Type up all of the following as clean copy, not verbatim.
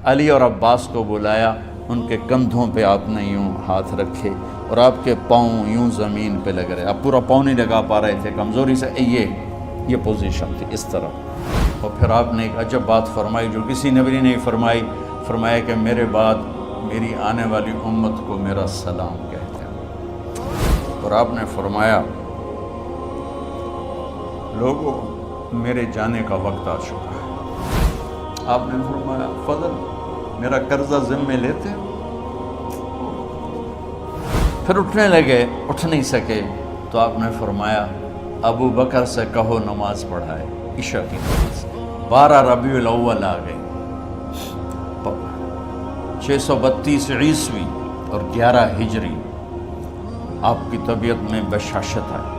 علی اور عباس کو بلایا، ان کے کندھوں پہ آپ نے یوں ہاتھ رکھے اور آپ کے پاؤں یوں زمین پہ لگ رہے، آپ پورا پاؤں نہیں لگا پا رہے تھے کمزوری سے، یہ پوزیشن تھی اس طرح۔ اور پھر آپ نے ایک عجب بات فرمائی جو کسی نبی نے نہیں فرمائی، فرمایا کہ میرے بعد میری آنے والی امت کو میرا سلام کہتے ہیں۔ اور آپ نے فرمایا لوگوں میرے جانے کا وقت آ چکا ہے۔ آپ نے فرمایا فضل میرا قرضہ ذمے لیتے ہو؟ پھر اٹھنے لگے، اٹھ نہیں سکے تو آپ نے فرمایا ابو بکر سے کہو نماز پڑھائے، عشاء کی نماز۔ 12 ربیع الاول آ گئی، 632 عیسوی اور 11 ہجری، آپ کی طبیعت میں بشاشت آئی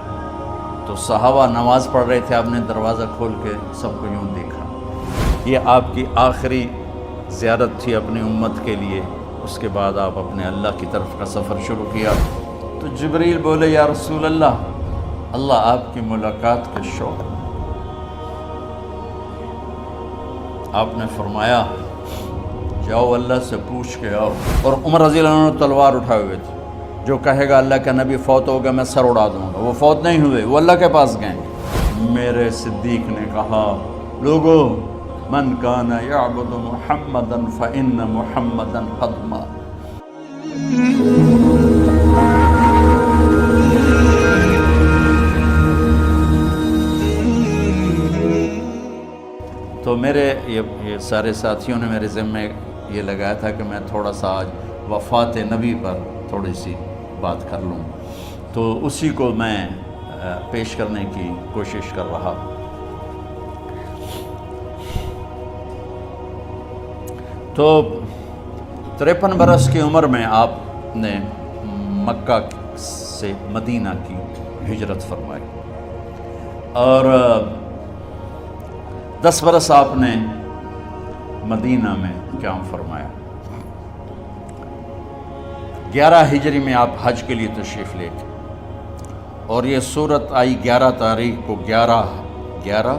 تو صحابہ نماز پڑھ رہے تھے، آپ نے دروازہ کھول کے سب کو یوں دیکھا۔ یہ آپ کی آخری زیارت تھی اپنی امت کے لیے، اس کے بعد آپ اپنے اللہ کی طرف کا سفر شروع کیا۔ تو جبریل بولے یا رسول اللہ، اللہ آپ کی ملاقات کے شوق۔ آپ نے فرمایا جاؤ اللہ سے پوچھ کے آؤ۔ اور عمر رضی اللہ عنہ تلوار اٹھائے ہوئے تھے، جو کہے گا اللہ کا نبی فوت ہو گیا میں سر اڑا دوں گا، وہ فوت نہیں ہوئے، وہ اللہ کے پاس گئے۔ میرے صدیق نے کہا لوگو من کان یعبد محمدا فإن محمدا قد مات۔ تو میرے یہ سارے ساتھیوں نے میرے ذمے یہ لگایا تھا کہ میں تھوڑا سا آج وفات نبی پر تھوڑی سی بات کر لوں، تو اسی کو میں پیش کرنے کی کوشش کر رہا۔ تو 53 برس کی عمر میں آپ نے مکہ سے مدینہ کی ہجرت فرمائی، اور 10 برس آپ نے مدینہ میں قیام فرمایا۔ 11 ہجری میں آپ حج کے لیے تشریف لے گئے، اور یہ صورت آئی 11 تاریخ کو، 11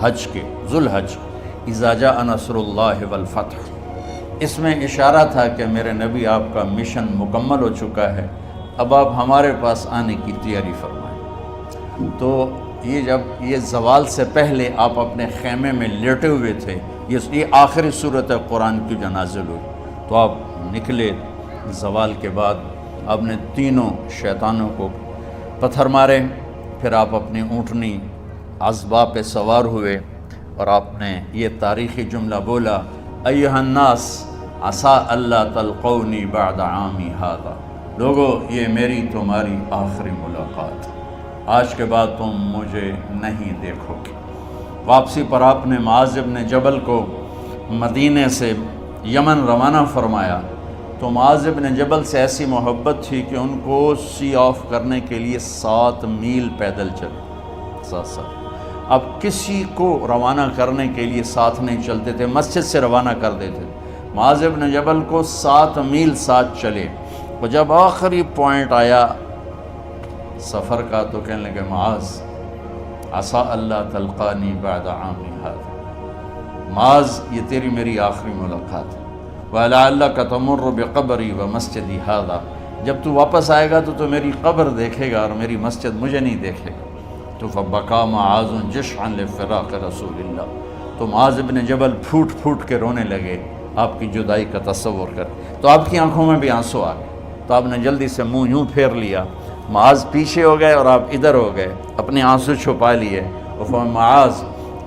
حج کے ذوالحج، اذا جاء نصر اللہ والفتح۔ اس میں اشارہ تھا کہ میرے نبی آپ کا مشن مکمل ہو چکا ہے، اب آپ ہمارے پاس آنے کی تیاری فرمائیں۔ تو یہ جب یہ زوال سے پہلے آپ اپنے خیمے میں لیٹے ہوئے تھے، یہ آخری صورت قرآن کی جو نازل ہوئی، تو آپ نکلے زوال کے بعد، آپ نے تینوں شیطانوں کو پتھر مارے، پھر آپ اپنی اونٹنی عذبہ پہ سوار ہوئے اور آپ نے یہ تاریخی جملہ بولا ایھا الناس عسیٰ اللہ تلقونی بعد عامی ھذا، لوگو یہ میری تمہاری آخری ملاقات، آج کے بعد تم مجھے نہیں دیکھو گے۔ واپسی پر آپ نے معاذ بن جبل کو مدینے سے یمن روانہ فرمایا، تو معاذ بن جبل سے ایسی محبت تھی کہ ان کو سی آف کرنے کے لیے 7 میل پیدل چلے، 7۔ اب کسی کو روانہ کرنے کے لیے ساتھ نہیں چلتے تھے، مسجد سے روانہ کر دیتے تھے۔ معاذ بن جبل کو 7 میل ساتھ چلے، اور جب آخری پوائنٹ آیا سفر کا تو کہنے لگے معاذ عسیٰ اللہ تلقانی بعد عامی ھذا، معاذ یہ تیری میری آخری ملاقات ہے، وَلَعَلَّكَ تَمُرُّ بِقَبْرِي وَمَسْجِدِي ھذا، جب تو واپس آئے گا تو میری قبر دیکھے گا اور میری مسجد مجھے نہیں دیکھے گا۔ تو فبکا معاذ جشعا لفراق رسول اللہ، تو معاذ بن جبل پھوٹ پھوٹ کے رونے لگے آپ کی جدائی کا تصور کر، تو آپ کی آنکھوں میں بھی آنسو آ گئے، تو آپ نے جلدی سے منہ یوں پھیر لیا، معاذ پیچھے ہو گئے اور آپ ادھر ہو گئے، اپنے آنسو چھپا لیے، اور معاذ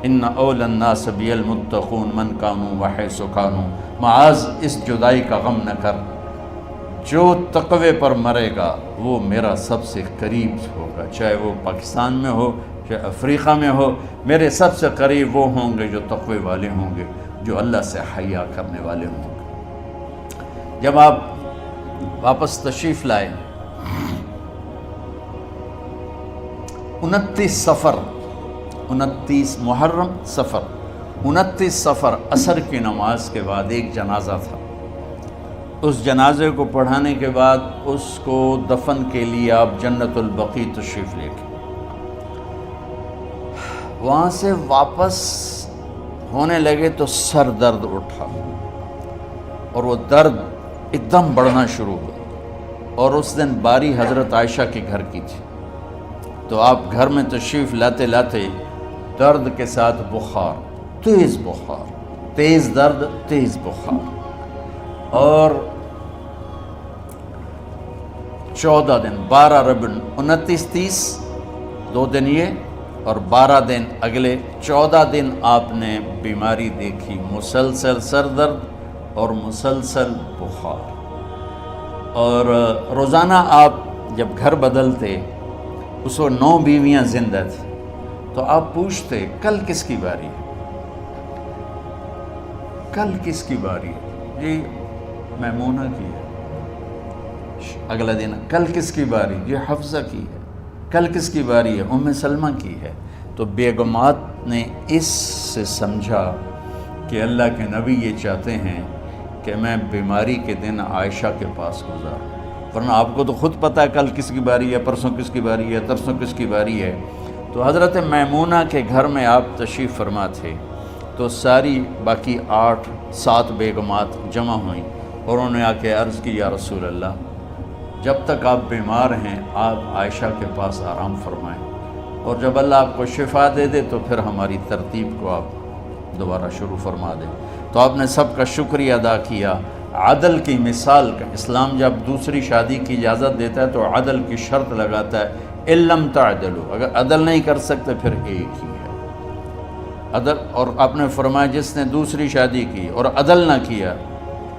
ان اولی الناس بی المتقون من کانوا وحیث کانوا، معاذ اس جدائی کا غم نہ کر، جو تقوی پر مرے گا وہ میرا سب سے قریب ہوگا، چاہے وہ پاکستان میں ہو چاہے افریقہ میں ہو، میرے سب سے قریب وہ ہوں گے جو تقوی والے ہوں گے، جو اللہ سے حیا کرنے والے ہوں گے۔ جب آپ واپس تشریف لائے، 29 محرم صفر، 29 صفر عصر کی نماز کے بعد ایک جنازہ تھا، اس جنازے کو پڑھانے کے بعد اس کو دفن کے لیے آپ جنت البقیع تشریف لے گئے۔ وہاں سے واپس ہونے لگے تو سر درد اٹھا، اور وہ درد ایک دم بڑھنا شروع ہوا، اور اس دن باری حضرت عائشہ کے گھر کی تھی، تو آپ گھر میں تشریف لاتے لاتے درد کے ساتھ بخار، تیز درد، تیز بخار، اور 14 دن 12 ربیع 29 30 2 دن یہ اور 12 دن اگلے 14 دن آپ نے بیماری دیکھی، مسلسل سر درد اور مسلسل بخار۔ اور روزانہ آپ جب گھر بدلتے، اس وقت 9 بیویاں زندہ تھیں، تو آپ پوچھتے کل کس کی باری ہے، کل کس کی باری ہے؟ جی میمونہ کی ہے۔ اگلا دن کل کس کی باری؟ یہ حفصہ کی ہے۔ کل کس کی باری ہے؟ ام سلمہ کی ہے۔ تو بیگمات نے اس سے سمجھا کہ اللہ کے نبی یہ چاہتے ہیں کہ میں بیماری کے دن عائشہ کے پاس گزاروں، ورنہ آپ کو تو خود پتہ ہے کل کس کی باری ہے، پرسوں کس کی باری ہے، ترسوں کس کی باری ہے۔ تو حضرت میمونہ کے گھر میں آپ تشریف فرما تھے، تو ساری باقی 7 بیگمات جمع ہوئیں اور انہوں نے آ کے عرض کی، یا رسول اللہ، جب تک آپ بیمار ہیں آپ عائشہ کے پاس آرام فرمائیں، اور جب اللہ آپ کو شفا دے دے تو پھر ہماری ترتیب کو آپ دوبارہ شروع فرما دیں۔ تو آپ نے سب کا شکریہ ادا کیا۔ عدل کی مثال کا اسلام جب دوسری شادی کی اجازت دیتا ہے تو عدل کی شرط لگاتا ہے، اِن لَمْ تَعْدِلُوا، اگر عدل نہیں کر سکتے پھر ایک ہی ہے عدل۔ اور آپ نے فرمایا جس نے دوسری شادی کی اور عدل نہ کیا،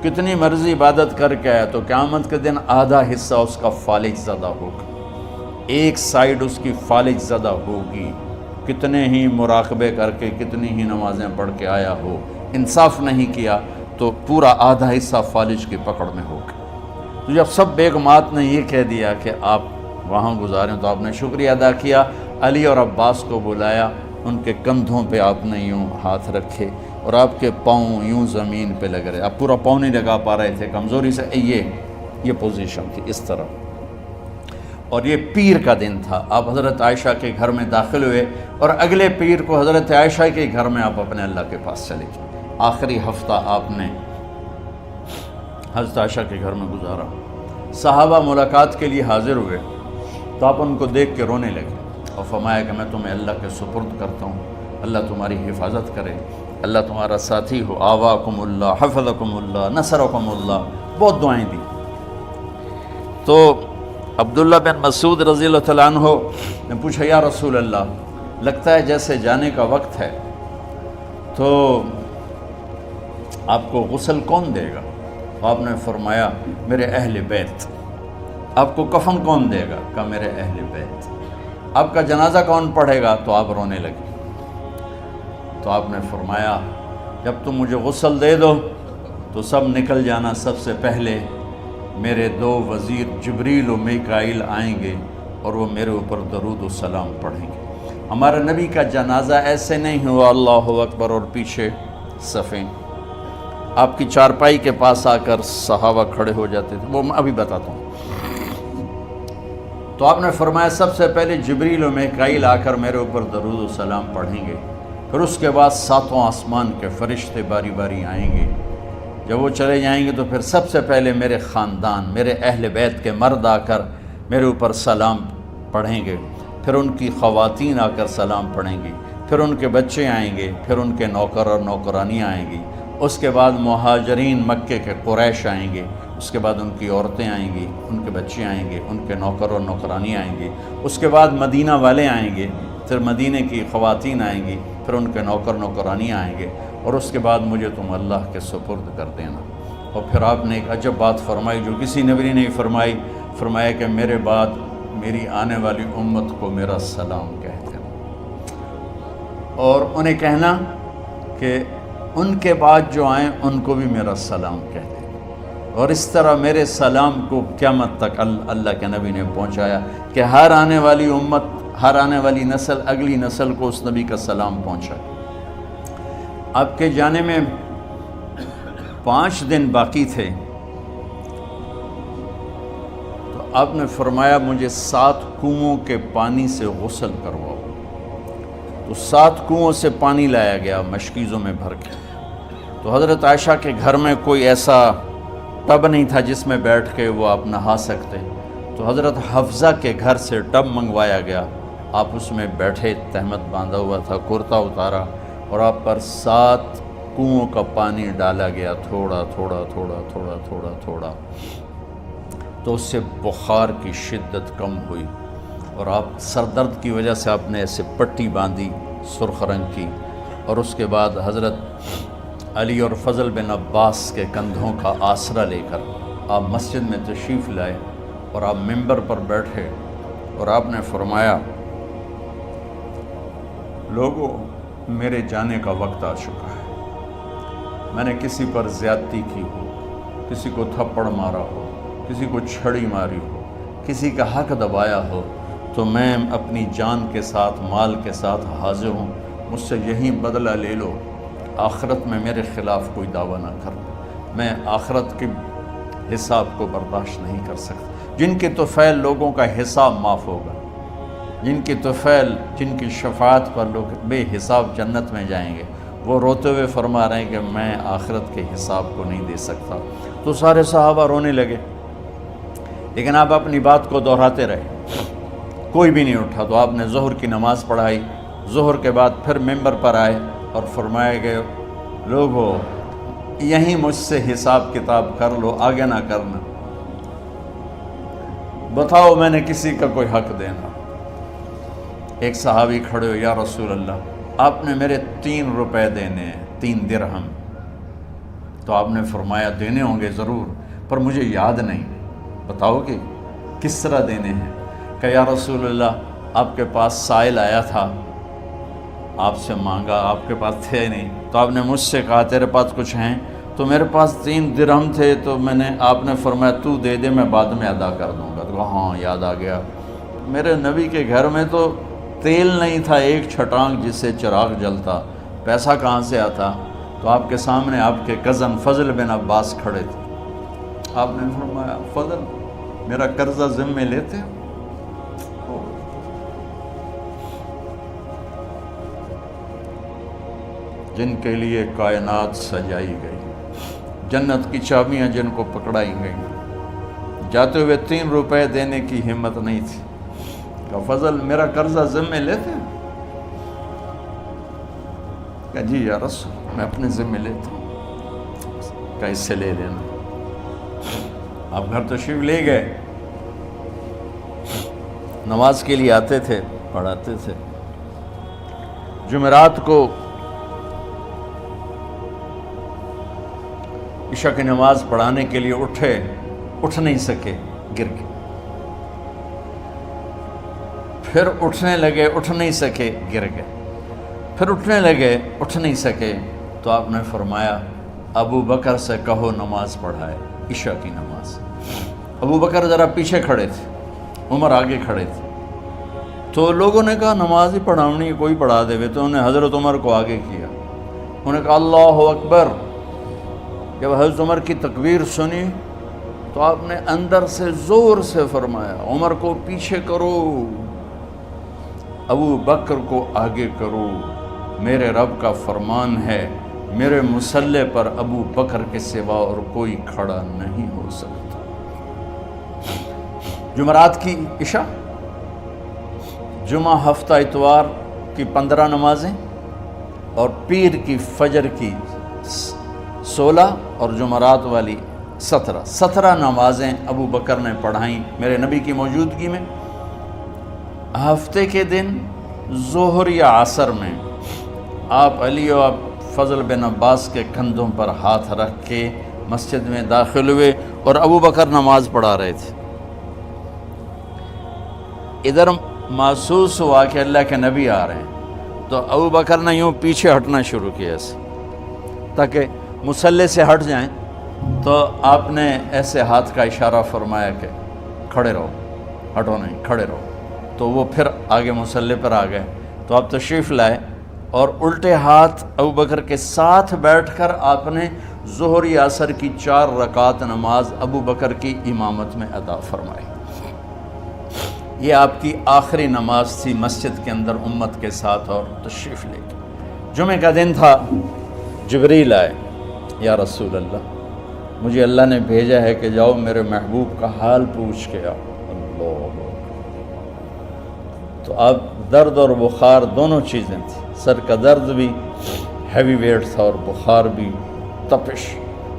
کتنی مرضی عبادت کر کے آیا، تو قیامت کے دن آدھا حصہ اس کا فالج زدہ ہوگا، ایک سائیڈ اس کی فالج زدہ ہوگی، کتنے ہی مراقبے کر کے کتنی ہی نمازیں پڑھ کے آیا ہو، انصاف نہیں کیا تو پورا آدھا حصہ فالج کی پکڑ میں ہوگا۔ تو جب سب بیگمات نے یہ کہہ دیا کہ آپ وہاں گزاریں، تو آپ نے شکریہ ادا کیا، علی اور عباس کو بلایا، ان کے کندھوں پہ آپ نے یوں ہاتھ رکھے اور آپ کے پاؤں یوں زمین پہ لگ رہے، آپ پورا پاؤں نہیں لگا پا رہے تھے کمزوری سے، یہ پوزیشن تھی اس طرح۔ اور یہ پیر کا دن تھا، آپ حضرت عائشہ کے گھر میں داخل ہوئے اور اگلے پیر کو حضرت عائشہ کے گھر میں آپ اپنے اللہ کے پاس چلے گئے۔ آخری ہفتہ آپ نے حضرت عائشہ کے گھر میں گزارا۔ صحابہ ملاقات کے لیے حاضر ہوئے تو آپ ان کو دیکھ کے رونے لگے اور فرمایا کہ میں تمہیں اللہ کے سپرد کرتا ہوں، اللہ تمہاری حفاظت کرے، اللہ تمہارا ساتھی ہو، آواکم اللہ، حفظکم اللہ، نصرکم اللہ، بہت دعائیں دی۔ تو عبداللہ بن مسعود رضی اللہ تعالیٰ عنہ نے پوچھا، یا رسول اللہ، لگتا ہے جیسے جانے کا وقت ہے، تو آپ کو غسل کون دے گا؟ آپ نے فرمایا میرے اہل بیت۔ آپ کو کفن کون دے گا؟ کہا میرے اہل بیت۔ آپ کا جنازہ کون پڑھے گا؟ تو آپ رونے لگے۔ تو آپ نے فرمایا جب تم مجھے غسل دے دو تو سب نکل جانا، سب سے پہلے میرے 2 وزیر جبریل و میکائیل آئیں گے اور وہ میرے اوپر درود و سلام پڑھیں گے۔ ہمارے نبی کا جنازہ ایسے نہیں ہوا اللہ اکبر اور پیچھے صفیں، آپ کی چارپائی کے پاس آ کر صحابہ کھڑے ہو جاتے تھے، وہ میں ابھی بتاتا ہوں۔ تو آپ نے فرمایا سب سے پہلے جبریل و میکائیل آ کر میرے اوپر درود و سلام پڑھیں گے، پھر اس کے بعد 7 آسمان کے فرشتے باری باری آئیں گے۔ جب وہ چلے جائیں گے تو پھر سب سے پہلے میرے خاندان، میرے اہل بیت کے مرد آ کر میرے اوپر سلام پڑھیں گے، پھر ان کی خواتین آ کر سلام پڑھیں گی، پھر ان کے بچے آئیں گے، پھر ان کے نوکر اور نوکرانی آئیں گی، اس کے بعد مہاجرین مکے کے قریش آئیں گے، اس کے بعد ان کی عورتیں آئیں گی، ان کے بچے آئیں گے، ان کے نوکر اور نوکرانی آئیں گے، اس کے بعد مدینہ والے آئیں گے، پھر مدینے کی خواتین آئیں گی، پھر ان کے نوکر نوکرانی آئیں گے، اور اس کے بعد مجھے تم اللہ کے سپرد کر دینا۔ اور پھر آپ نے ایک عجب بات فرمائی جو کسی نبی نے نہیں فرمائی، فرمایا کہ میرے بعد میری آنے والی امت کو میرا سلام کہہ دینا، اور انہیں کہنا کہ ان کے بعد جو آئیں ان کو بھی میرا سلام کہہ دیں۔ اور اس طرح میرے سلام کو قیامت تک اللہ کے نبی نے پہنچایا کہ ہر آنے والی امت، ہر آنے والی نسل، اگلی نسل کو اس نبی کا سلام پہنچائے۔ آپ کے جانے میں 5 دن باقی تھے، تو آپ نے فرمایا مجھے 7 کنوؤں کے پانی سے غسل کرواؤ۔ تو 7 کنوؤں سے پانی لایا گیا مشکیزوں میں بھر کے، تو حضرت عائشہ کے گھر میں کوئی ایسا ٹب نہیں تھا جس میں بیٹھ کے وہ آپ نہا سکتے، تو حضرت حفصہ کے گھر سے ٹب منگوایا گیا، آپ اس میں بیٹھے، تہمت باندھا ہوا تھا، کرتا اتارا، اور آپ پر 7 کنوؤں کا پانی ڈالا گیا، تھوڑا تھوڑا تھوڑا تھوڑا تھوڑا تھوڑا، تو اس سے بخار کی شدت کم ہوئی، اور آپ سر درد کی وجہ سے آپ نے ایسے پٹی باندھی سرخ رنگ کی، اور اس کے بعد حضرت علی اور فضل بن عباس کے کندھوں کا آسرا لے کر آپ مسجد میں تشریف لائے، اور آپ منبر پر بیٹھے، اور آپ نے فرمایا، لوگوں، میرے جانے کا وقت آ چکا ہے، میں نے کسی پر زیادتی کی ہو، کسی کو تھپڑ مارا ہو، کسی کو چھڑی ماری ہو، کسی کا حق دبایا ہو، تو میں اپنی جان کے ساتھ، مال کے ساتھ حاضر ہوں، مجھ سے یہیں بدلہ لے لو، آخرت میں میرے خلاف کوئی دعویٰ نہ کرنا، میں آخرت کے حساب کو برداشت نہیں کر سکتا۔ جن کے طفیل لوگوں کا حساب معاف ہوگا، جن کی طفیل، جن کی شفاعت پر لوگ بے حساب جنت میں جائیں گے، وہ روتے ہوئے فرما رہے ہیں کہ میں آخرت کے حساب کو نہیں دے سکتا۔ تو سارے صحابہ رونے لگے، لیکن آپ اپنی بات کو دہراتے رہے، کوئی بھی نہیں اٹھا۔ تو آپ نے ظہر کی نماز پڑھائی، ظہر کے بعد پھر ممبر پر آئے اور فرمائے کہ لوگو، یہیں مجھ سے حساب کتاب کر لو، آگے نہ کرنا، بتاؤ میں نے کسی کا کوئی حق دینا۔ ایک صحابی کھڑے ہو، یا رسول اللہ، آپ نے میرے 3 روپے دینے ہیں، 3 درہم۔ تو آپ نے فرمایا دینے ہوں گے ضرور، پر مجھے یاد نہیں، بتاؤ کہ کس طرح دینے ہیں؟ کہ یا رسول اللہ، آپ کے پاس سائل آیا تھا، آپ سے مانگا، آپ کے پاس تھے نہیں، تو آپ نے مجھ سے کہا تیرے پاس کچھ ہیں؟ تو میرے پاس 3 درہم تھے، تو آپ نے فرمایا تو دے دے، میں بعد میں ادا کر دوں گا۔ تو ہاں، یاد آ گیا، میرے نبی کے گھر میں تو تیل نہیں تھا ایک چھٹانگ جس سے چراغ جلتا، پیسہ کہاں سے آتا؟ تو آپ کے سامنے آپ کے کزن فضل بن عباس کھڑے تھے، آپ نے فرمایا فضل، میرا قرضہ ذمے لیتے ہو؟ جن کے لیے کائنات سجائی گئی، جنت کی چابیاں جن کو پکڑائی گئیں، جاتے ہوئے 3 روپے دینے کی ہمت نہیں تھی، کہ فضل میرا قرضہ ذمے لیتے ہیں؟ کہ جی یا رسول، میں اپنے ذمے لیتا ہوں، کہ اس سے لے لینا۔ آپ گھر تشریف لے گئے، نماز کے لیے آتے تھے، پڑھاتے تھے۔ جمعرات کو عشاء کی نماز پڑھانے کے لیے اٹھ نہیں سکے، گر گئے، پھر اٹھنے لگے، اٹھ نہیں سکے، گر گئے، پھر اٹھنے لگے، اٹھ نہیں سکے، تو آپ نے فرمایا ابو بکر سے کہو نماز پڑھائے، عشاء کی نماز۔ ابو بکر ذرا پیچھے کھڑے تھے، عمر آگے کھڑے تھے، تو لوگوں نے کہا نماز ہی پڑھاونی، کوئی پڑھا دے، تو انہوں نے حضرت عمر کو آگے کیا، انہوں نے کہا اللہ اکبر۔ جب حضرت عمر کی تکبیر سنی تو آپ نے اندر سے زور سے فرمایا عمر کو پیچھے کرو، ابو بکر کو آگے کرو، میرے رب کا فرمان ہے، میرے مصلی پر ابو بکر کے سوا اور کوئی کھڑا نہیں ہو سکتا۔ جمعرات کی عشاء، جمعہ ہفتہ اتوار کی 15 نمازیں، اور پیر کی فجر کی 16 اور جمعرات والی 17 نمازیں ابو بکر نے پڑھائیں میرے نبی کی موجودگی میں۔ ہفتے کے دن ظہر یا عصر میں آپ علی اور فضل بن عباس کے کندھوں پر ہاتھ رکھ کے مسجد میں داخل ہوئے اور ابو بکر نماز پڑھا رہے تھے۔ ادھر محسوس ہوا کہ اللہ کے نبی آ رہے ہیں، تو ابو بکر نے یوں پیچھے ہٹنا شروع کیا ایسے، تاکہ مصلی سے ہٹ جائیں، تو آپ نے ایسے ہاتھ کا اشارہ فرمایا کہ کھڑے رہو، ہٹو نہیں، کھڑے رہو۔ تو وہ پھر آگے مصلی پر آ گئے، تو آپ تشریف لائے اور الٹے ہاتھ ابو بکر کے ساتھ بیٹھ کر آپ نے ظہر یا عصر کی 4 رکعت نماز ابو بکر کی امامت میں ادا فرمائی۔ یہ آپ کی آخری نماز تھی مسجد کے اندر امت کے ساتھ، اور تشریف لے کے۔ جمعہ کا دن تھا، جبریل آئے یا رسول اللہ مجھے اللہ نے بھیجا ہے کہ جاؤ میرے محبوب کا حال پوچھ کے آؤ۔ اللہ، تو اب درد اور بخار دونوں چیزیں تھیں، سر کا درد بھی ہیوی ویٹ تھا اور بخار بھی تپش۔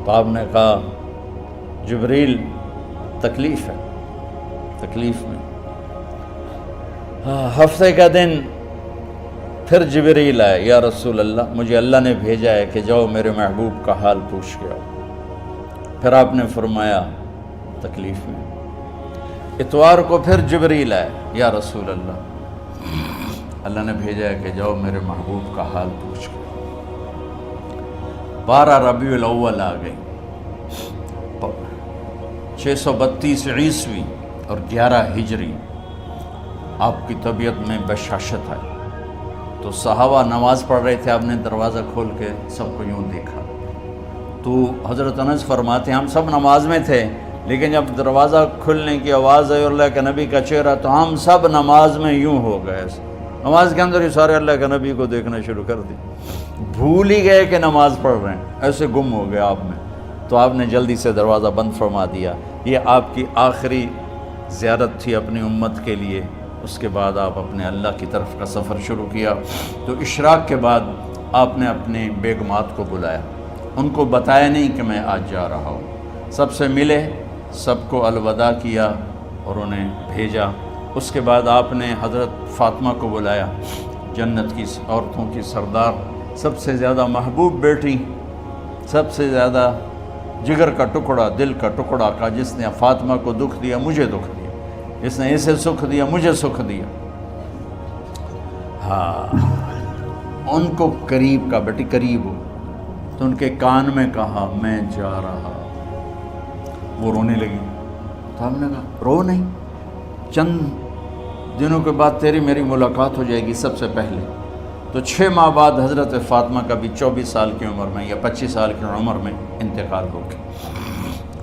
تو آپ نے کہا جبریل تکلیف ہے، تکلیف میں۔ ہفتے کا دن پھر جبریل آئے، یا رسول اللہ مجھے اللہ نے بھیجا ہے کہ جاؤ میرے محبوب کا حال پوچھ کے آؤ۔ پھر آپ نے فرمایا تکلیف میں۔ اتوار کو پھر جبریل آئے، یا رسول اللہ نے بھیجا ہے کہ جاؤ میرے محبوب کا حال پوچھ کے آؤ۔ 12 ربیع الاول آ گئی، 632 عیسوی اور 11 ہجری، آپ کی طبیعت میں بشاشت آئی۔ تو صحابہ نماز پڑھ رہے تھے، آپ نے دروازہ کھول کے سب کو یوں دیکھا۔ تو حضرت انس فرماتے ہیں ہم سب نماز میں تھے، لیکن جب دروازہ کھلنے کی آواز آئی اور اللہ کے نبی کا چہرہ، تو ہم سب نماز میں یوں ہو گئے، نماز کے اندر ہی سارے اللہ کے نبی کو دیکھنا شروع کر دی، بھول ہی گئے کہ نماز پڑھ رہے ہیں، ایسے گم ہو گئے آپ میں۔ تو آپ نے جلدی سے دروازہ بند فرما دیا۔ یہ آپ کی آخری زیارت تھی اپنی امت کے لیے۔ اس کے بعد آپ اپنے اللہ کی طرف کا سفر شروع کیا۔ تو اشراق کے بعد آپ نے اپنے بیگمات کو بلایا، ان کو بتایا نہیں کہ میں آج جا رہا ہوں، سب سے ملے، سب کو الوداع کیا اور انہیں بھیجا۔ اس کے بعد آپ نے حضرت فاطمہ کو بلایا، جنت کی عورتوں کی سردار، سب سے زیادہ محبوب بیٹی، سب سے زیادہ جگر کا ٹکڑا، دل کا ٹکڑا کا، جس نے فاطمہ کو دکھ دیا مجھے دکھ دیا، جس نے اسے سکھ دیا مجھے سکھ دیا۔ ہاں، ان کو قریب کا، بیٹی قریب ہو، تو ان کے کان میں کہا میں جا رہا۔ وہ رونے لگی، تو ہم نے کہا رو نہیں، چند دنوں کے بعد تیری میری ملاقات ہو جائے گی سب سے پہلے۔ تو 6 ماہ بعد حضرت فاطمہ کا بھی 24 سال کی عمر میں یا 25 سال کی عمر میں انتقال ہو گیا۔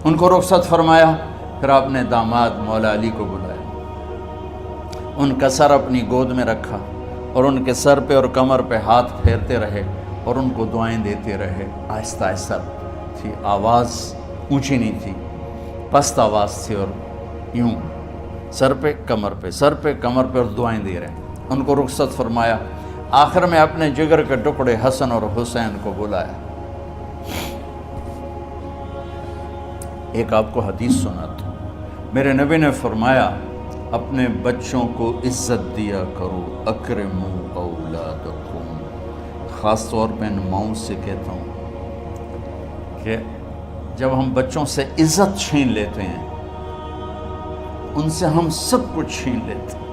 ان کو رخصت فرمایا۔ پھر آپ نے داماد مولا علی کو بلایا، ان کا سر اپنی گود میں رکھا اور ان کے سر پہ اور کمر پہ ہاتھ پھیرتے رہے اور ان کو دعائیں دیتے رہے۔ آہستہ آہستہ تھی، آواز اونچی نہیں تھی، پست آواز تھی، اور یوں سر پہ کمر پہ، سر پہ کمر پہ، اور دعائیں دے رہے۔ ان کو رخصت فرمایا۔ آخر میں اپنے جگر کے ٹکڑے حسن اور حسین کو بلایا۔ ایک آپ کو حدیث سناتا ہوں۔ میرے نبی نے فرمایا اپنے بچوں کو عزت دیا کرو، اکرموا اولادکم۔ خاص طور پہ ان ماؤں سے کہتا ہوں کہ جب ہم بچوں سے عزت چھین لیتے ہیں، ان سے ہم سب کچھ چھین لیتے ہیں۔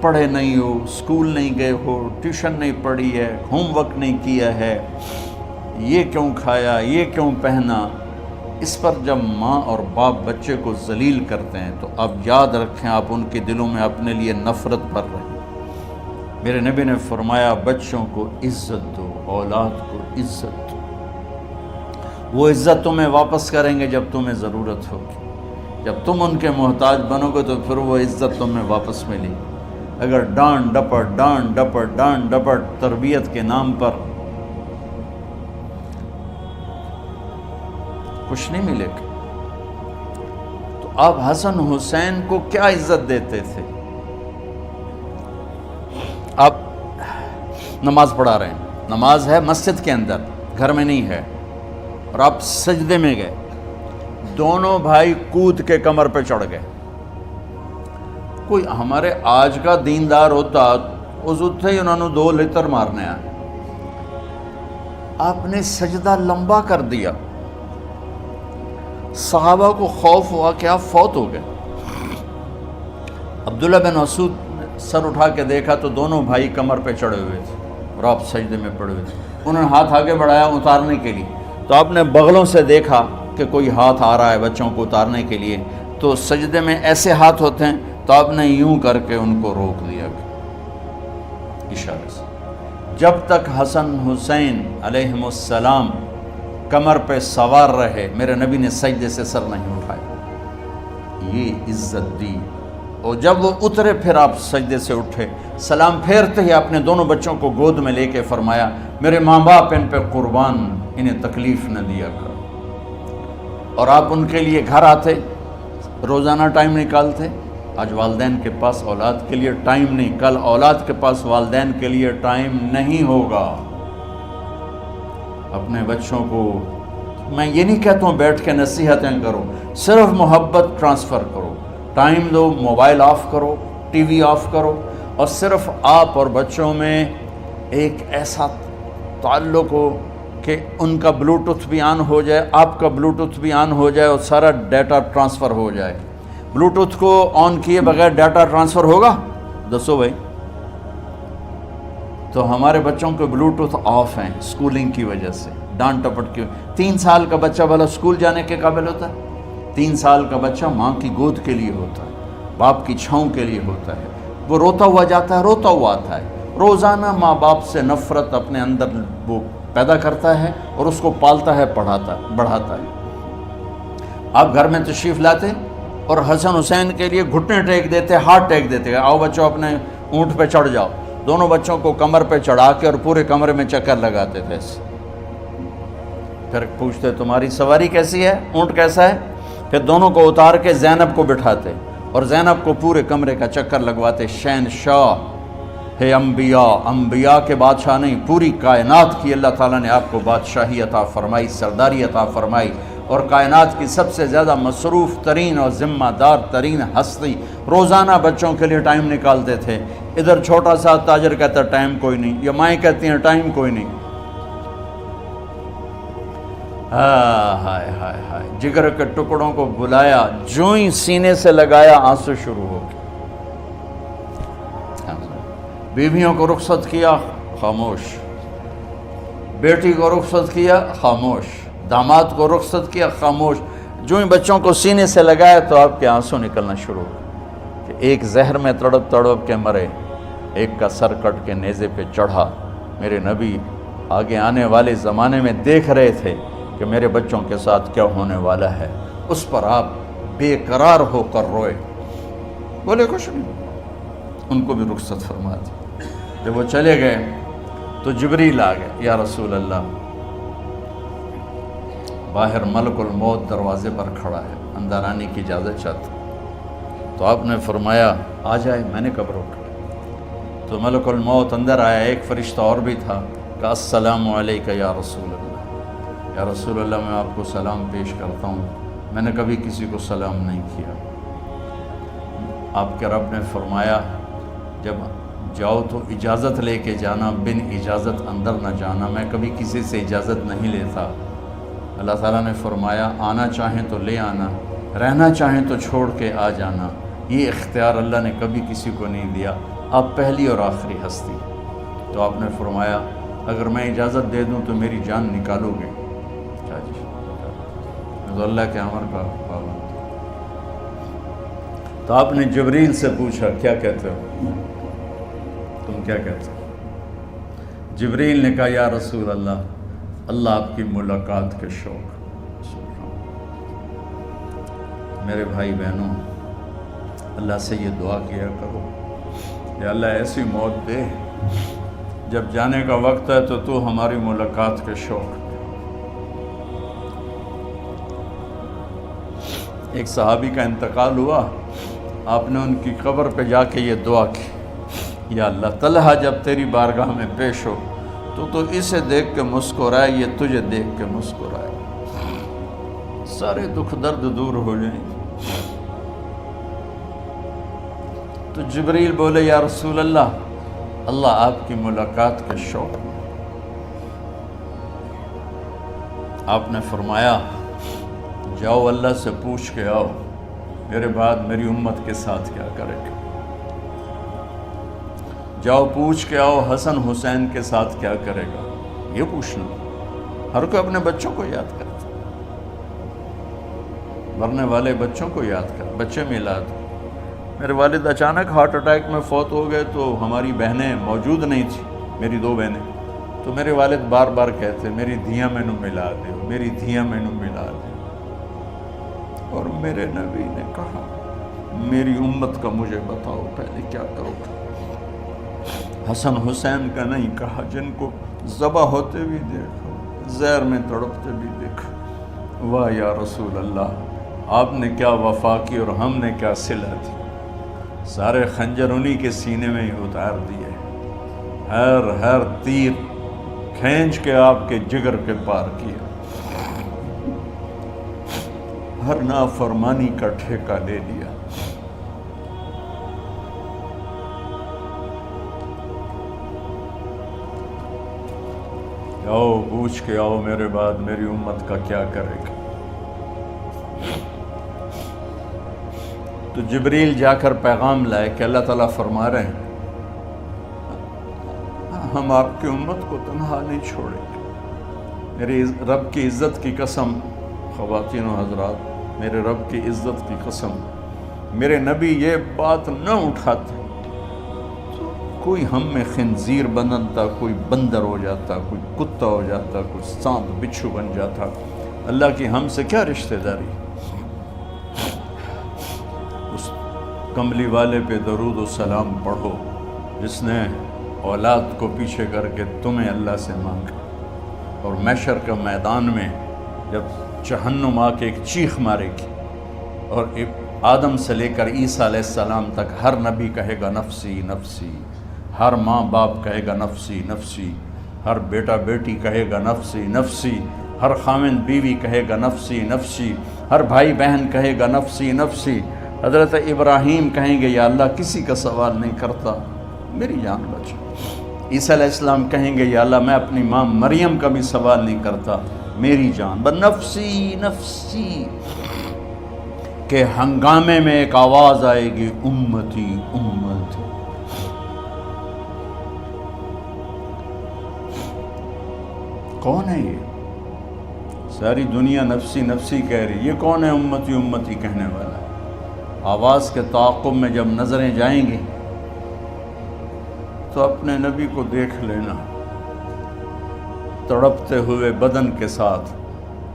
پڑھے نہیں ہو، اسکول نہیں گئے ہو، ٹیوشن نہیں پڑھی ہے، ہوم ورک نہیں کیا ہے، یہ کیوں کھایا، یہ کیوں پہنا، اس پر جب ماں اور باپ بچے کو ذلیل کرتے ہیں تو اب یاد رکھیں آپ ان کے دلوں میں اپنے لیے نفرت بھر رہے ہیں۔ میرے نبی نے فرمایا بچوں کو عزت دو، اولاد کو عزت دو۔ وہ عزت تمہیں واپس کریں گے جب تمہیں ضرورت ہوگی، جب تم ان کے محتاج بنو گے تو پھر وہ عزت تمہیں واپس ملے گی۔ اگر ڈانٹ ڈپٹ تربیت کے نام پر کچھ نہیں ملے گا۔ تو آپ حسن حسین کو کیا عزت دیتے تھے؟ آپ نماز پڑھا رہے ہیں، نماز ہے مسجد کے اندر، گھر میں نہیں ہے، اور آپ سجدے میں گئے، دونوں بھائی کود کے کمر پہ چڑھ گئے۔ کوئی ہمارے آج کا دیندار ہوتا اس اتھے ہی انہوں نے 2 لتر مارنے آئے۔ آپ نے سجدہ لمبا کر دیا، صحابہ کو خوف ہوا کہ آپ فوت ہو گئے۔ عبداللہ بن مسعود نے سر اٹھا کے دیکھا تو دونوں بھائی کمر پہ چڑھے ہوئے تھے اور آپ سجدے میں پڑے ہوئے تھے۔ انہوں نے ہاتھ آگے بڑھایا اتارنے کے لیے، تو آپ نے بغلوں سے دیکھا کہ کوئی ہاتھ آ رہا ہے بچوں کو اتارنے کے لیے، تو سجدے میں ایسے ہاتھ ہوتے ہیں، تو آپ نے یوں کر کے ان کو روک دیا اشارے سے۔ جب تک حسن حسین علیہم السلام کمر پہ سوار رہے، میرے نبی نے سجدے سے سر نہیں اٹھایا۔ یہ عزت دی اور جب وہ اترے پھر آپ سجدے سے اٹھے، سلام پھیرتے ہی اپنے دونوں بچوں کو گود میں لے کے فرمایا میرے ماں باپ ان پہ قربان، انہیں تکلیف نہ دیا کر۔ اور آپ ان کے لیے گھر آتے، روزانہ ٹائم نکالتے۔ آج والدین کے پاس اولاد کے لیے ٹائم نہیں، کل اولاد کے پاس والدین کے لیے ٹائم نہیں ہوگا۔ اپنے بچوں کو میں یہ نہیں کہتا ہوں بیٹھ کے نصیحتیں کرو، صرف محبت ٹرانسفر کرو، ٹائم دو، موبائل آف کرو، ٹی وی آف کرو، اور صرف آپ اور بچوں میں ایک ایسا تعلق ہو کہ ان کا بلوٹوتھ بھی آن ہو جائے، آپ کا بلوٹوتھ بھی آن ہو جائے اور سارا ڈیٹا ٹرانسفر ہو جائے۔ بلوٹوتھ کو آن کیے بغیر ڈیٹا ٹرانسفر ہوگا؟ دسو بھائی۔ تو ہمارے بچوں کے بلوٹوتھ آف ہیں سکولنگ کی وجہ سے، ڈانٹ ٹپٹ کی۔ 3 سال کا بچہ بھلا سکول جانے کے قابل ہوتا ہے؟ 3 سال کا بچہ ماں کی گود کے لیے ہوتا ہے، باپ کی چھاؤں کے لیے ہوتا ہے، وہ روتا ہوا جاتا ہے، روتا ہوا آتا ہے، روزانہ ماں باپ سے نفرت اپنے اندر وہ پیدا کرتا ہے اور اس کو پالتا ہے، بڑھاتا ہے۔ آپ گھر میں تشریف لاتے اور حسن حسین کے لیے گھٹنے ٹیک دیتے، ہاتھ ٹیک دیتے، آؤ بچوں اپنے اونٹ پہ چڑھ جاؤ، دونوں بچوں کو کمر پہ چڑھا کے اور پورے کمرے میں چکر لگاتے تھے۔ پھر پوچھتے تمہاری سواری کیسی ہے، اونٹ کیسا ہے؟ پھر دونوں کو اتار کے زینب کو بٹھاتے اور زینب کو پورے کمرے کا چکر لگواتے۔ شہنشاہ ہے انبیاء، انبیاء کے بادشاہ نہیں، پوری کائنات کی اللہ تعالیٰ نے آپ کو بادشاہی عطا فرمائی، سرداری عطا فرمائی، اور کائنات کی سب سے زیادہ مصروف ترین اور ذمہ دار ترین ہستی روزانہ بچوں کے لیے ٹائم نکالتے تھے۔ ادھر چھوٹا سا تاجر کہتا ہے ٹائم کوئی نہیں، یا مائیں کہتی ہیں ٹائم کوئی نہیں۔ ہائے ہائے ہائے، جگر کے ٹکڑوں کو بلایا، جو ہی سینے سے لگایا آنسو شروع ہو گئے۔ بیویوں کو رخصت کیا، خاموش۔ بیٹی کو رخصت کیا، خاموش۔ داماد کو رخصت کیا، خاموش۔ جو ہی بچوں کو سینے سے لگایا تو آپ کے آنسو نکلنا شروع ہو کہ ایک زہر میں تڑپ تڑپ کے مرے، ایک کا سر کٹ کے نیزے پہ چڑھا۔ میرے نبی آگے آنے والے زمانے میں دیکھ رہے تھے کہ میرے بچوں کے ساتھ کیا ہونے والا ہے، اس پر آپ بے قرار ہو کر روئے، بولے کچھ نہیں، ان کو بھی رخصت فرما دی۔ جب وہ چلے گئے تو جبریل آ گئے، یا رسول اللہ باہر ملک الموت دروازے پر کھڑا ہے، اندر آنے کی اجازت چاہتا۔ تو آپ نے فرمایا آ جائے، میں نے کب روکا؟ تو ملک الموت اندر آیا، ایک فرشتہ اور بھی تھا، کہا السلام علیکہ یا رسول اللہ، یا رسول اللہ میں آپ کو سلام پیش کرتا ہوں، میں نے کبھی کسی کو سلام نہیں کیا۔ آپ کے رب نے فرمایا جب جاؤ تو اجازت لے کے جانا، بن اجازت اندر نہ جانا، میں کبھی کسی سے اجازت نہیں لیتا۔ اللہ تعالیٰ نے فرمایا آنا چاہیں تو لے آنا، رہنا چاہیں تو چھوڑ کے آ جانا، یہ اختیار اللہ نے کبھی کسی کو نہیں دیا، آپ پہلی اور آخری ہستی۔ تو آپ نے فرمایا اگر میں اجازت دے دوں تو میری جان نکالو گے؟ کیا جی، میں تو اللہ کے امر کا پابند۔ تو آپ نے جبریل سے پوچھا کیا کہتے ہو، تم کیا کہتے ہو؟ جبریل نے کہا یا رسول اللہ، اللہ آپ کی ملاقات کے شوق۔ میرے بھائی بہنوں، اللہ سے یہ دعا کیا کرو کہ اللہ ایسی موت دے جب جانے کا وقت ہے تو ہماری ملاقات کے شوق۔ ایک صحابی کا انتقال ہوا، آپ نے ان کی قبر پہ جا کے یہ دعا کی، یا اللہ طلحہ جب تیری بارگاہ میں پیش ہو تو اسے دیکھ کے مسکرائے، یہ تجھے دیکھ کے مسکرائے، سارے دکھ درد دور ہو جائیں۔ تو جبریل بولے یا رسول اللہ، اللہ آپ کی ملاقات کے شوق میں۔ آپ نے فرمایا جاؤ اللہ سے پوچھ کے آؤ میرے بعد میری امت کے ساتھ کیا کرے گا، جاؤ پوچھ کے آؤ حسن حسین کے ساتھ کیا کرے گا۔ یہ پوچھنا، ہر کوئی اپنے بچوں کو یاد کرتا، مرنے والے بچوں کو یاد کر، بچے میلاد۔ میرے والد اچانک ہارٹ اٹیک میں فوت ہو گئے تو ہماری بہنیں موجود نہیں تھیں، میری 2 بہنیں، تو میرے والد بار بار کہتے میری دھیاں میں نو ملا دے، میری دھیاں میں نو ملا دے۔ اور میرے نبی نے کہا میری امت کا مجھے بتاؤ پہلے کیا کرو گا؟ حسن حسین کا نہیں کہا، جن کو ذبح ہوتے بھی دیکھا، زہر میں تڑپتے بھی دیکھا۔ واہ یا رسول اللہ، آپ نے کیا وفا کی اور ہم نے کیا صلہ دی، سارے خنجر انہی کے سینے میں ہی اتار دیے، ہر تیر کھینچ کے آپ کے جگر کے پار کیا، ہر نافرمانی کا ٹھیکہ لے لیا۔ آؤ پوچھ کے آؤ میرے بعد میری امت کا کیا کرے گا۔ تو جبریل جا کر پیغام لائے کہ اللہ تعالیٰ فرما رہے ہیں ہم آپ کی امت کو تنہا نہیں چھوڑیں گے۔ میرے رب کی عزت کی قسم، خواتین و حضرات، میرے رب کی عزت کی قسم، میرے نبی یہ بات نہ اٹھاتے تو کوئی ہم میں خنزیر بنتا، کوئی بندر ہو جاتا، کوئی کتا ہو جاتا، کوئی سانپ بچھو بن جاتا۔ اللہ کی ہم سے کیا رشتہ داری؟ اس کملی والے پہ درود و سلام پڑھو جس نے اولاد کو پیچھے کر کے تمہیں اللہ سے مانگا، اور محشر کے میدان میں جب جہنم آ کے ایک چیخ مارے گی اور آدم سے لے کر عیسیٰ علیہ السلام تک ہر نبی کہے گا نفسی نفسی، ہر ماں باپ کہے گا نفسی نفسی، ہر بیٹا بیٹی کہے گا نفسی نفسی، ہر خامند بیوی کہے گا نفسی نفسی، ہر بھائی بہن کہے گا نفسی نفسی۔ حضرت ابراہیم کہیں گے یا اللہ کسی کا سوال نہیں کرتا، میری جان بچا۔ عیسیٰ علیہ السلام کہیں گے یا اللہ میں اپنی ماں مریم کا بھی سوال نہیں کرتا، میری جان نفسی نفسی۔ کہ ہنگامے میں ایک آواز آئے گی امتی امتی۔ کون ہے یہ؟ ساری دنیا نفسی نفسی کہہ رہی، یہ کون ہے امتی امتی کہنے والا؟ آواز کے تعاقب میں جب نظریں جائیں گی تو اپنے نبی کو دیکھ لینا، تڑپتے ہوئے بدن کے ساتھ،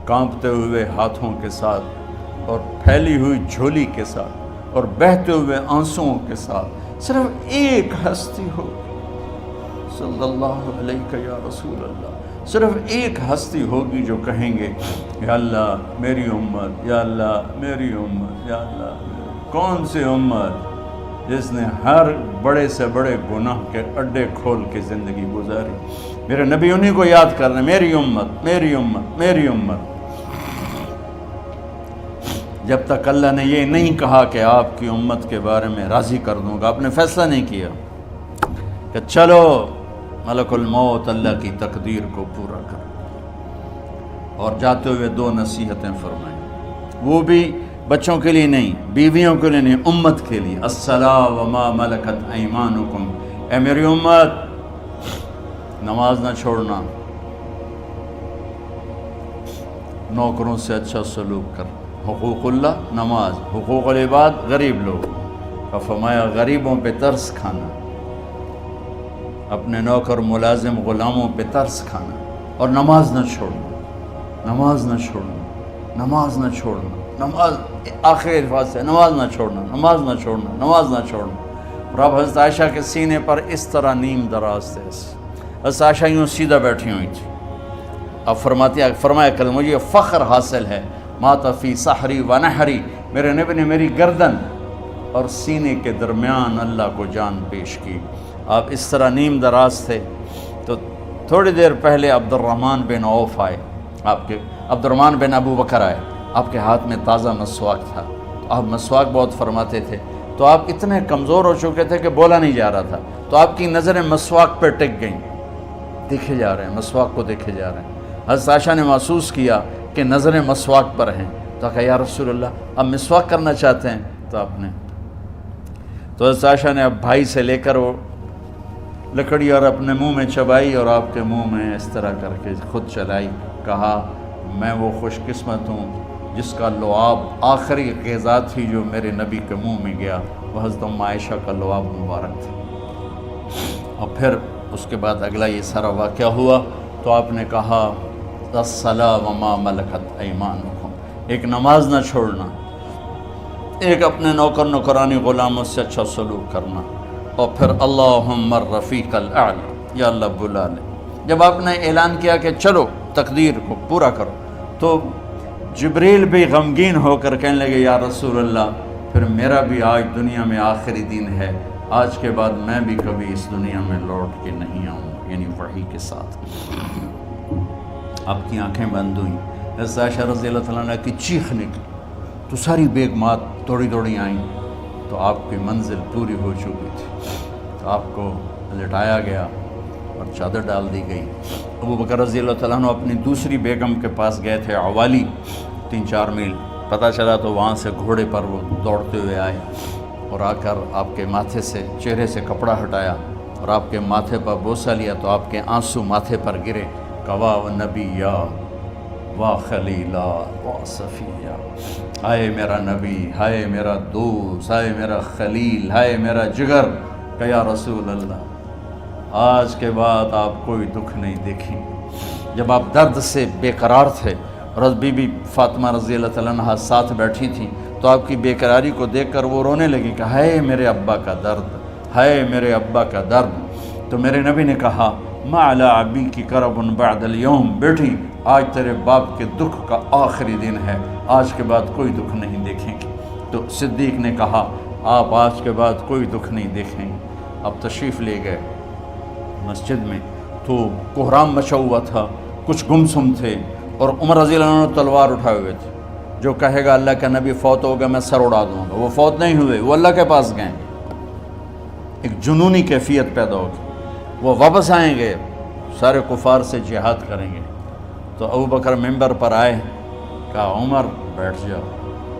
کانپتے ہوئے ہاتھوں کے ساتھ، اور پھیلی ہوئی جھولی کے ساتھ، اور بہتے ہوئے آنسوؤں کے ساتھ۔ صرف ایک ہستی ہو، صلی اللہ علیہ یا رسول اللہ، صرف ایک ہستی ہوگی جو کہیں گے یا اللہ میری امت، یا اللہ میری امت، یا اللہ میری۔ کون سی امت؟ جس نے ہر بڑے سے بڑے گناہ کے اڈے کھول کے زندگی گزاری۔ میرے نبی انہی کو یاد کر رہے ہیں، میری امت میری امت میری امت۔ جب تک اللہ نے یہ نہیں کہا کہ آپ کی امت کے بارے میں راضی کر دوں گا، آپ نے فیصلہ نہیں کیا کہ چلو ملک الموت اللہ کی تقدیر کو پورا کر، اور جاتے ہوئے دو نصیحتیں فرمائیں، وہ بھی بچوں کے لیے نہیں، بیویوں کے لیے نہیں، امت کے لیے۔ الصلاۃ وما ملکت ایمانکم، اے میری امت نماز نہ چھوڑنا، نوکروں سے اچھا سلوک کر، حقوق اللہ نماز، حقوق العباد غریب لوگ، اور فرمایا غریبوں پہ ترس کھانا، اپنے نوکر ملازم غلاموں پہ ترس کھانا، اور نماز نہ چھوڑنا، نماز نہ چھوڑنا، نماز نہ چھوڑنا، نماز آخری الفاظ سے، نماز نہ چھوڑنا، نماز نہ چھوڑنا، نماز نہ چھوڑنا۔ اور اب حضرت عائشہ کے سینے پر اس طرح نیم دراز تھے، حضرت عائشہ یوں سیدھا بیٹھی ہوئی تھی۔ اب فرمایا کہ مجھے فخر حاصل ہے، مات فی سحری و نحری، میرے نبی نے میری گردن اور سینے کے درمیان اللہ کو جان پیش کی۔ آپ اس طرح نیم دراز تھے تو تھوڑی دیر پہلے عبد الرحمن بن عوف آئے، آپ کے عبد الرحمن بن ابو بکر آئے، آپ کے ہاتھ میں تازہ مسواک تھا، تو آپ مسواک بہت فرماتے تھے، تو آپ اتنے کمزور ہو چکے تھے کہ بولا نہیں جا رہا تھا، تو آپ کی نظریں مسواک پہ ٹک گئیں، دیکھے جا رہے ہیں، مسواک کو دیکھے جا رہے ہیں۔ حضرت عائشہ نے محسوس کیا کہ نظریں مسواک پر ہیں، تو کہا یا رسول اللہ اب مسواک کرنا چاہتے ہیں، تو آپ نے تو حضرت عائشہ نے اب بھائی سے لے کر وہ لکڑی اور اپنے منہ میں چبائی، اور آپ کے منہ میں اس طرح کر کے خود چلائی، کہا میں وہ خوش قسمت ہوں جس کا لعاب آخری غذا تھی جو میرے نبی کے منہ میں گیا، وہ حضرت ام عائشہ کا لعاب مبارک تھا۔ اور پھر اس کے بعد اگلا یہ سارا واقعہ ہوا، تو آپ نے کہا الصلاۃ وما ملکت ایمانکم، ایک نماز نہ چھوڑنا، ایک اپنے نوکر نوکرانی غلاموں سے اچھا سلوک کرنا، اور پھر اللہم الرفیق الاعلی، یا اللہ بلا لے۔ جب آپ نے اعلان کیا کہ چلو تقدیر کو پورا کرو، تو جبریل بھی غمگین ہو کر کہنے لگے یا رسول اللہ، پھر میرا بھی آج دنیا میں آخری دن ہے، آج کے بعد میں بھی کبھی اس دنیا میں لوٹ کے نہیں آؤں، یعنی وحی کے ساتھ۔ آپ کی آنکھیں بند ہوئیں، حضرت عائشہ رضی اللہ تعالیٰ عنہ کی چیخ نکلی تو ساری بیگمات دوڑی دوڑی آئیں، تو آپ کی منزل پوری ہو چکی تھی، تو آپ کو لٹایا گیا اور چادر ڈال دی گئی۔ ابو بکر رضی اللہ تعالیٰ عنہ اپنی دوسری بیگم کے پاس گئے تھے، عوالی، 3-4 میل، پتہ چلا تو وہاں سے گھوڑے پر وہ دوڑتے ہوئے آئے اور آ کر آپ کے ماتھے سے، چہرے سے کپڑا ہٹایا اور آپ کے ماتھے پر بوسہ لیا، تو آپ کے آنسو ماتھے پر گرے، کوا و نبیّا وا خلیلا وا صفیہ، ہائے میرا نبی، ہائے میرا دوست، ہائے میرا خلیل، ہائے میرا جگر، کہ یا رسول اللہ آج کے بعد آپ کوئی دکھ نہیں دیکھیں۔ جب آپ درد سے بے قرار تھے اور بی بی فاطمہ رضی اللہ تعالیٰ عنہ ساتھ بیٹھی تھی، تو آپ کی بے قراری کو دیکھ کر وہ رونے لگی کہ ہائے میرے ابا کا درد، ہائے میرے ابا کا درد۔ تو میرے نبی نے کہا ما علی ابیکی کرب بعد اليوم، بیٹی آج تیرے باپ کے دکھ کا آخری دن ہے، آج کے بعد کوئی دکھ نہیں دیکھیں گے۔ تو صدیق نے کہا آپ آج کے بعد کوئی دکھ نہیں دیکھیں گے۔ اب تشریف لے گئے مسجد میں، تو کوہرام مچا ہوا تھا، کچھ گمسم تھے، اور عمر رضی اللہ عنہ تلوار اٹھائے ہوئے تھے، جو کہے گا اللہ کا نبی فوت ہو گیا میں سر اڑا دوں گا، وہ فوت نہیں ہوئے، وہ اللہ کے پاس گئے۔ ایک جنونی کیفیت پیدا ہوگی، وہ واپس آئیں گے، سارے کفار سے جہاد کریں گے۔ تو ابو بکر ممبر پر آئے، کہا عمر بیٹھ جاؤ۔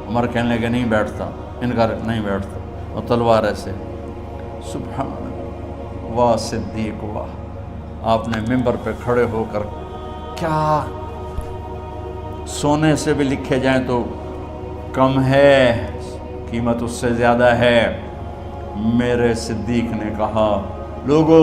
عمر کہنے لگے نہیں بیٹھتا، انکار نہیں بیٹھتا، اور تلوار ایسے، سبحان اللہ، واہ صدیق واہ۔ آپ نے ممبر پہ کھڑے ہو کر، کیا سونے سے بھی لکھے جائیں تو کم ہے، قیمت اس سے زیادہ ہے۔ میرے صدیق نے کہا لوگو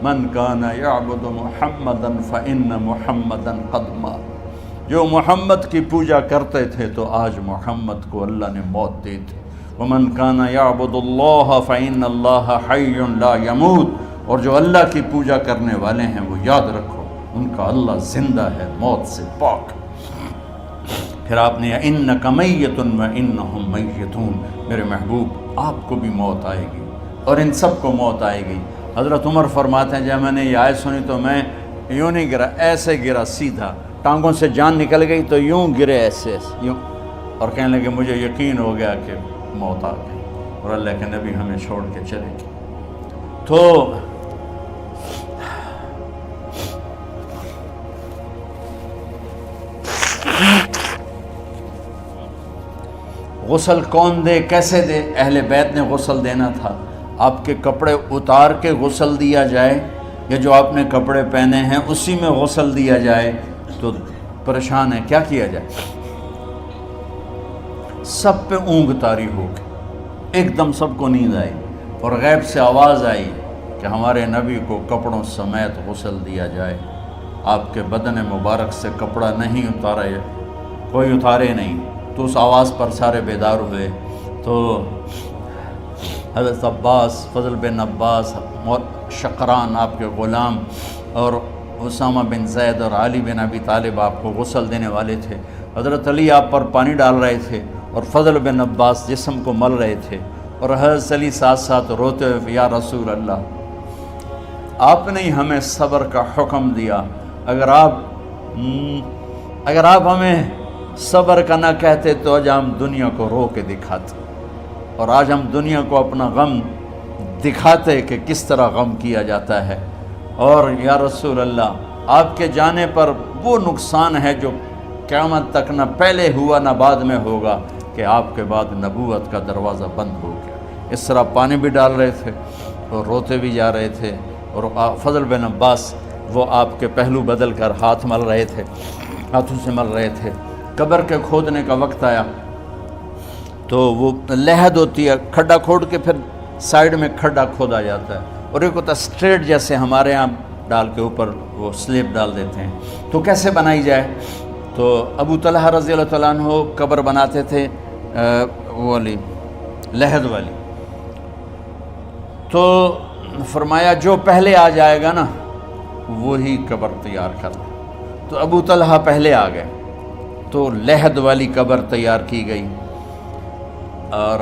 من کان یعبد محمدا فإن محمدا قد مات، جو محمد کی پوجا کرتے تھے تو آج محمد کو اللہ نے موت دی تھی۔ ومن کان یعبد اللہ فإن اللہ حی لا یموت، اور جو اللہ کی پوجا کرنے والے ہیں وہ یاد رکھو ان کا اللہ زندہ ہے، موت سے پاک۔ پھر آپ نے انک میت وانہم میتون، میرے محبوب آپ کو بھی موت آئے گی اور ان سب کو موت آئے گی۔ حضرت عمر فرماتے ہیں جب میں نے یہ آیت سنی تو میں یوں نہیں گرا، ایسے گرا سیدھا، ٹانگوں سے جان نکل گئی تو یوں گرے ایسے یوں، اور کہنے لگے مجھے یقین ہو گیا کہ موت آ گئی اور اللہ کے نبی ہمیں چھوڑ کے چلے گئے۔ تو غسل کون دے، کیسے دے؟ اہل بیت نے غسل دینا تھا۔ آپ کے کپڑے اتار کے غسل دیا جائے یا جو آپ نے کپڑے پہنے ہیں اسی میں غسل دیا جائے؟ تو پریشان ہے، کیا کیا جائے؟ سب پہ اونگ طاری ہو گئی، ایک دم سب کو نیند آئی اور غیب سے آواز آئی کہ ہمارے نبی کو کپڑوں سمیت غسل دیا جائے۔ آپ کے بدن مبارک سے کپڑا نہیں اتارا، کوئی اتارے نہیں۔ تو اس آواز پر سارے بیدار ہوئے۔ تو حضرت عباس، فضل بن عباس، شقران آپ کے غلام، اور اسامہ بن زید اور علی بن ابی طالب آپ کو غسل دینے والے تھے۔ حضرت علی آپ پر پانی ڈال رہے تھے اور فضل بن عباس جسم کو مل رہے تھے، اور حضرت علی ساتھ ساتھ روتے ہوئے یا رسول اللہ آپ نے ہمیں صبر کا حکم دیا، اگر آپ ہمیں صبر کا نہ کہتے تو آج ہم دنیا کو رو کے دکھاتے، اور آج ہم دنیا کو اپنا غم دکھاتے کہ کس طرح غم کیا جاتا ہے۔ اور یا رسول اللہ آپ کے جانے پر وہ نقصان ہے جو قیامت تک نہ پہلے ہوا نہ بعد میں ہوگا، کہ آپ کے بعد نبوت کا دروازہ بند ہو گیا۔ اس طرح پانی بھی ڈال رہے تھے اور روتے بھی جا رہے تھے، اور فضل بن عباس وہ آپ کے پہلو بدل کر ہاتھ مل رہے تھے، ہاتھوں سے مل رہے تھے۔ قبر کے کھودنے کا وقت آیا تو وہ لحد ہوتی ہے، کھڈا کھود کے پھر سائیڈ میں کھڈا کھودا جاتا ہے، اور ایک ہوتا اسٹریٹ جیسے ہمارے ہاں ڈال کے اوپر وہ سلیب ڈال دیتے ہیں۔ تو کیسے بنائی جائے؟ تو ابو طلحہ رضی اللہ تعالیٰ عنہ قبر بناتے تھے والی لحد والی، تو فرمایا جو پہلے آ جائے گا نا وہی قبر تیار کر لے۔ تو ابو طلحہ پہلے آ گئے، تو لحد والی قبر تیار کی گئی، اور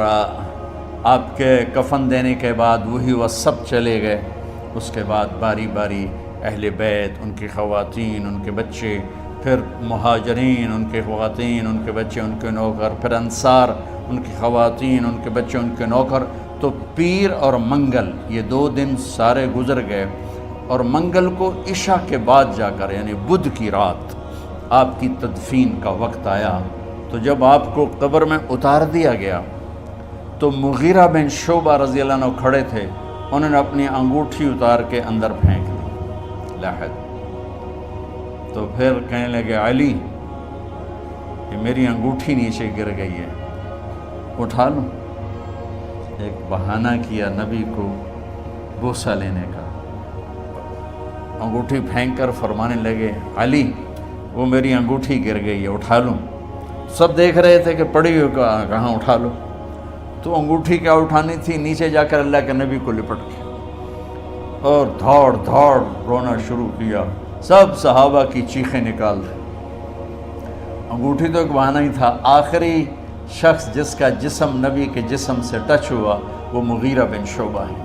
آپ کے کفن دینے کے بعد وہی وہ سب چلے گئے۔ اس کے بعد باری باری اہل بیت، ان کی خواتین، ان کے بچے، پھر مہاجرین، ان کے خواتین، ان کے بچے، ان کے نوکر، پھر انصار، ان کی خواتین، ان کے بچے، ان کے نوکر۔ تو پیر اور منگل یہ 2 دن سارے گزر گئے، اور منگل کو عشاء کے بعد جا کر یعنی بدھ کی رات آپ کی تدفین کا وقت آیا۔ تو جب آپ کو قبر میں اتار دیا گیا تو مغیرہ بن شعبہ رضی اللہ عنہ کھڑے تھے، انہوں نے اپنی انگوٹھی اتار کے اندر پھینک دی لحد۔ تو پھر کہنے لگے علی کہ میری انگوٹھی نیچے گر گئی ہے، اٹھا لوں۔ ایک بہانہ کیا نبی کو بوسہ لینے کا، انگوٹھی پھینک کر فرمانے لگے علی وہ میری انگوٹھی گر گئی ہے، اٹھا لوں۔ سب دیکھ رہے تھے کہ پڑی ہوئی کہاں اٹھا لو۔ تو انگوٹھی کیا اٹھانی تھی، نیچے جا کر اللہ کے نبی کو لپٹ کے اور دھاڑ دھاڑ رونا شروع کیا۔ سب صحابہ کی چیخیں نکال دیں۔ انگوٹھی تو ایک بہانہ ہی تھا۔ آخری شخص جس کا جسم نبی کے جسم سے ٹچ ہوا وہ مغیرہ بن شعبہ ہے۔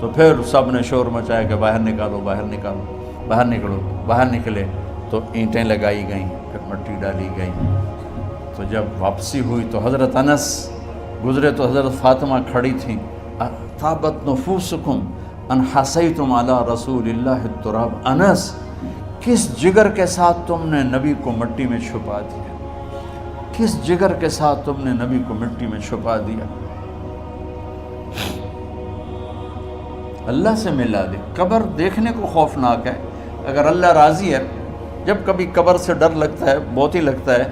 تو پھر سب نے شور مچایا کہ باہر نکالو، باہر نکالو، باہر نکلو۔ باہر نکلے تو اینٹیں لگائی گئیں، پھر مٹی ڈالی گئی۔ تو جب واپسی ہوئی تو حضرت انس گزرے تو حضرت فاطمہ کھڑی تھیں۔ طابت نفوسکم ان حسیتم علی رسول اللہ التراب۔ انس کس جگر کے ساتھ تم نے نبی کو مٹی میں چھپا دیا، کس جگر کے ساتھ تم نے نبی کو مٹی میں چھپا دیا۔ اللہ سے ملا دے۔ قبر دیکھنے کو خوفناک ہے، اگر اللہ راضی ہے، جب کبھی قبر سے ڈر لگتا ہے، بہت ہی لگتا ہے،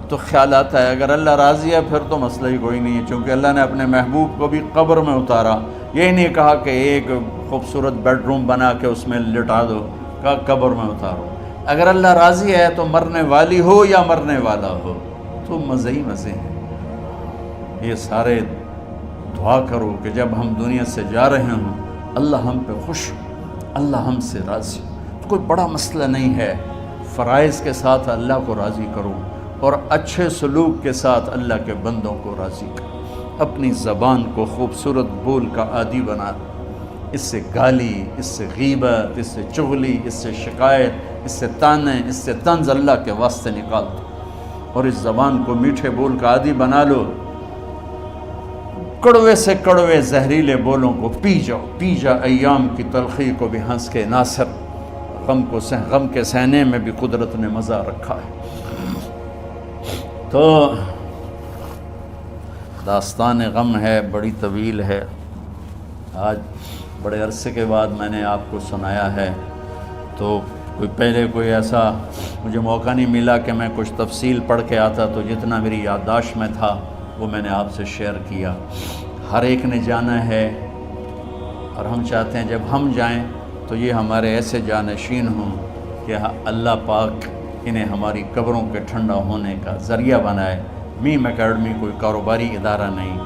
تو خیال آتا ہے اگر اللہ راضی ہے پھر تو مسئلہ ہی کوئی نہیں ہے، چونکہ اللہ نے اپنے محبوب کو بھی قبر میں اتارا۔ یہ نہیں کہا کہ ایک خوبصورت بیڈ روم بنا کے اس میں لٹا دو، کہا قبر میں اتارو۔ اگر اللہ راضی ہے تو مرنے والی ہو یا مرنے والا ہو تو مزے ہی مزے ہیں۔ یہ سارے دعا کرو کہ جب ہم دنیا سے جا رہے ہوں اللہ ہم پہ خوش، اللہ ہم سے راضی۔ کوئی بڑا مسئلہ نہیں ہے، فرائض کے ساتھ اللہ کو راضی کرو اور اچھے سلوک کے ساتھ اللہ کے بندوں کو راضی کرو۔ اپنی زبان کو خوبصورت بول کا عادی بنا، اس سے گالی، اس سے غیبت، اس سے چغلی، اس سے شکایت، اس سے تانے، اس سے طنز اللہ کے واسطے نکال دو، اور اس زبان کو میٹھے بول کا عادی بنا لو۔ کڑوے سے کڑوے زہریلے بولوں کو پی جاؤ، پی جا ایام کی تلخی کو بھی ہنس کے ناصر۔ غم کے سہنے میں بھی قدرت نے مزہ رکھا ہے۔ تو داستان غم ہے، بڑی طویل ہے، آج بڑے عرصے کے بعد میں نے آپ کو سنایا ہے، تو کوئی ایسا مجھے موقع نہیں ملا کہ میں کچھ تفصیل پڑھ کے آتا، تو جتنا میری یادداشت میں تھا وہ میں نے آپ سے شیئر کیا۔ ہر ایک نے جانا ہے، اور ہم چاہتے ہیں جب ہم جائیں تو یہ ہمارے ایسے جانشین ہوں کہ اللہ پاک انہیں ہماری قبروں کے ٹھنڈا ہونے کا ذریعہ بنائے۔ میم اکیڈمی کوئی کاروباری ادارہ نہیں،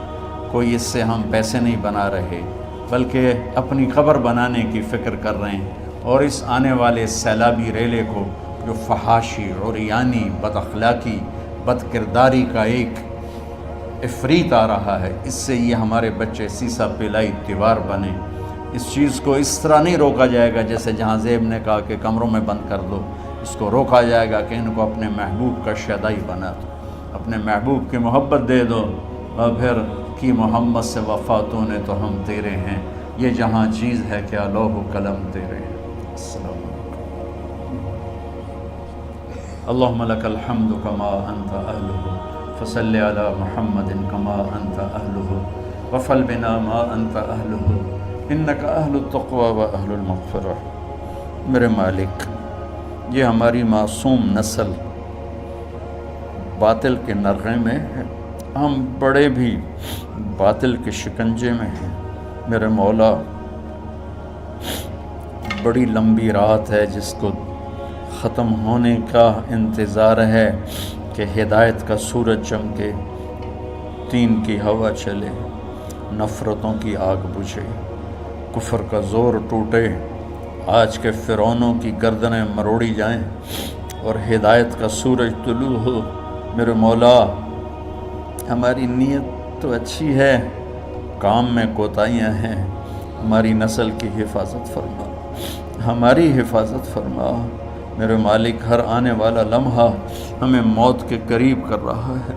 کوئی اس سے ہم پیسے نہیں بنا رہے، بلکہ اپنی قبر بنانے کی فکر کر رہے ہیں، اور اس آنے والے سیلابی ریلے کو جو فحاشی، عریانی، بد اخلاقی، بد کرداری کا ایک افریت آ رہا ہے، اس سے یہ ہمارے بچے سیسا پلائی دیوار بنے۔ اس چیز کو اس طرح نہیں روکا جائے گا جیسے جہاں زیب نے کہا کہ کمروں میں بند کر دو، اس کو روکا جائے گا کہ ان کو اپنے محبوب کا شیدائی بنا دو، اپنے محبوب کی محبت دے دو، اور پھر کی محمد سے وفاتوں نے تو ہم تیرے ہیں، یہ جہاں چیز ہے کیا لوح و قلم تیرے ہیں۔ السلام علیکم۔ اللہم لک الحمد کما انت اہلہ فصل علی محمد کما انت اہلہ وفل بنا ما انت اہلہ انک اہل التقوی و اہل المغفرہ۔ میرے مالک، یہ ہماری معصوم نسل باطل کے نرغے میں ہے، ہم بڑے بھی باطل کے شکنجے میں ہیں۔ میرے مولا، بڑی لمبی رات ہے جس کو ختم ہونے کا انتظار ہے کہ ہدایت کا سورج چمکے، تین کی ہوا چلے، نفرتوں کی آگ بجھے، کفر کا زور ٹوٹے، آج کے فرعونوں کی گردنیں مروڑی جائیں اور ہدایت کا سورج طلوع ہو۔ میرے مولا، ہماری نیت تو اچھی ہے، کام میں کوتاہیاں ہیں، ہماری نسل کی حفاظت فرما، ہماری حفاظت فرما۔ میرے مالک، ہر آنے والا لمحہ ہمیں موت کے قریب کر رہا ہے،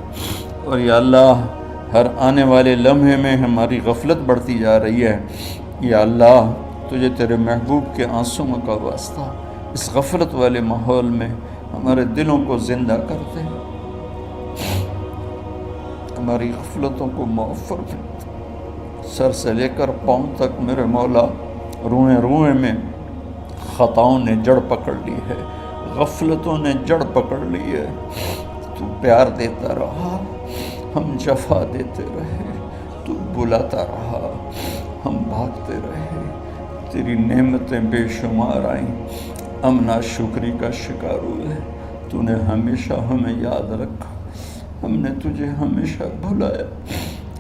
اور یا اللہ ہر آنے والے لمحے میں ہماری غفلت بڑھتی جا رہی ہے۔ یا اللہ، تجھے تیرے محبوب کے آنسوؤں کا واسطہ اس غفلت والے ماحول میں ہمارے دلوں کو زندہ کر دے، ہماری غفلتوں کو معاف فرما۔ سر سے لے کر پاؤں تک میرے مولا، روئیں روئیں میں خطاؤں نے جڑ پکڑ لی ہے، غفلتوں نے جڑ پکڑ لی ہے۔ تو پیار دیتا رہا، ہم جفا دیتے رہے، تو بلاتا رہا، ہم بھاگتے رہے۔ تیری نعمتیں بے شمار آئیں، ہم ناشکری کا شکار ہوئے۔ تو نے ہمیشہ ہمیں یاد رکھا، ہم نے تجھے ہمیشہ بھلایا۔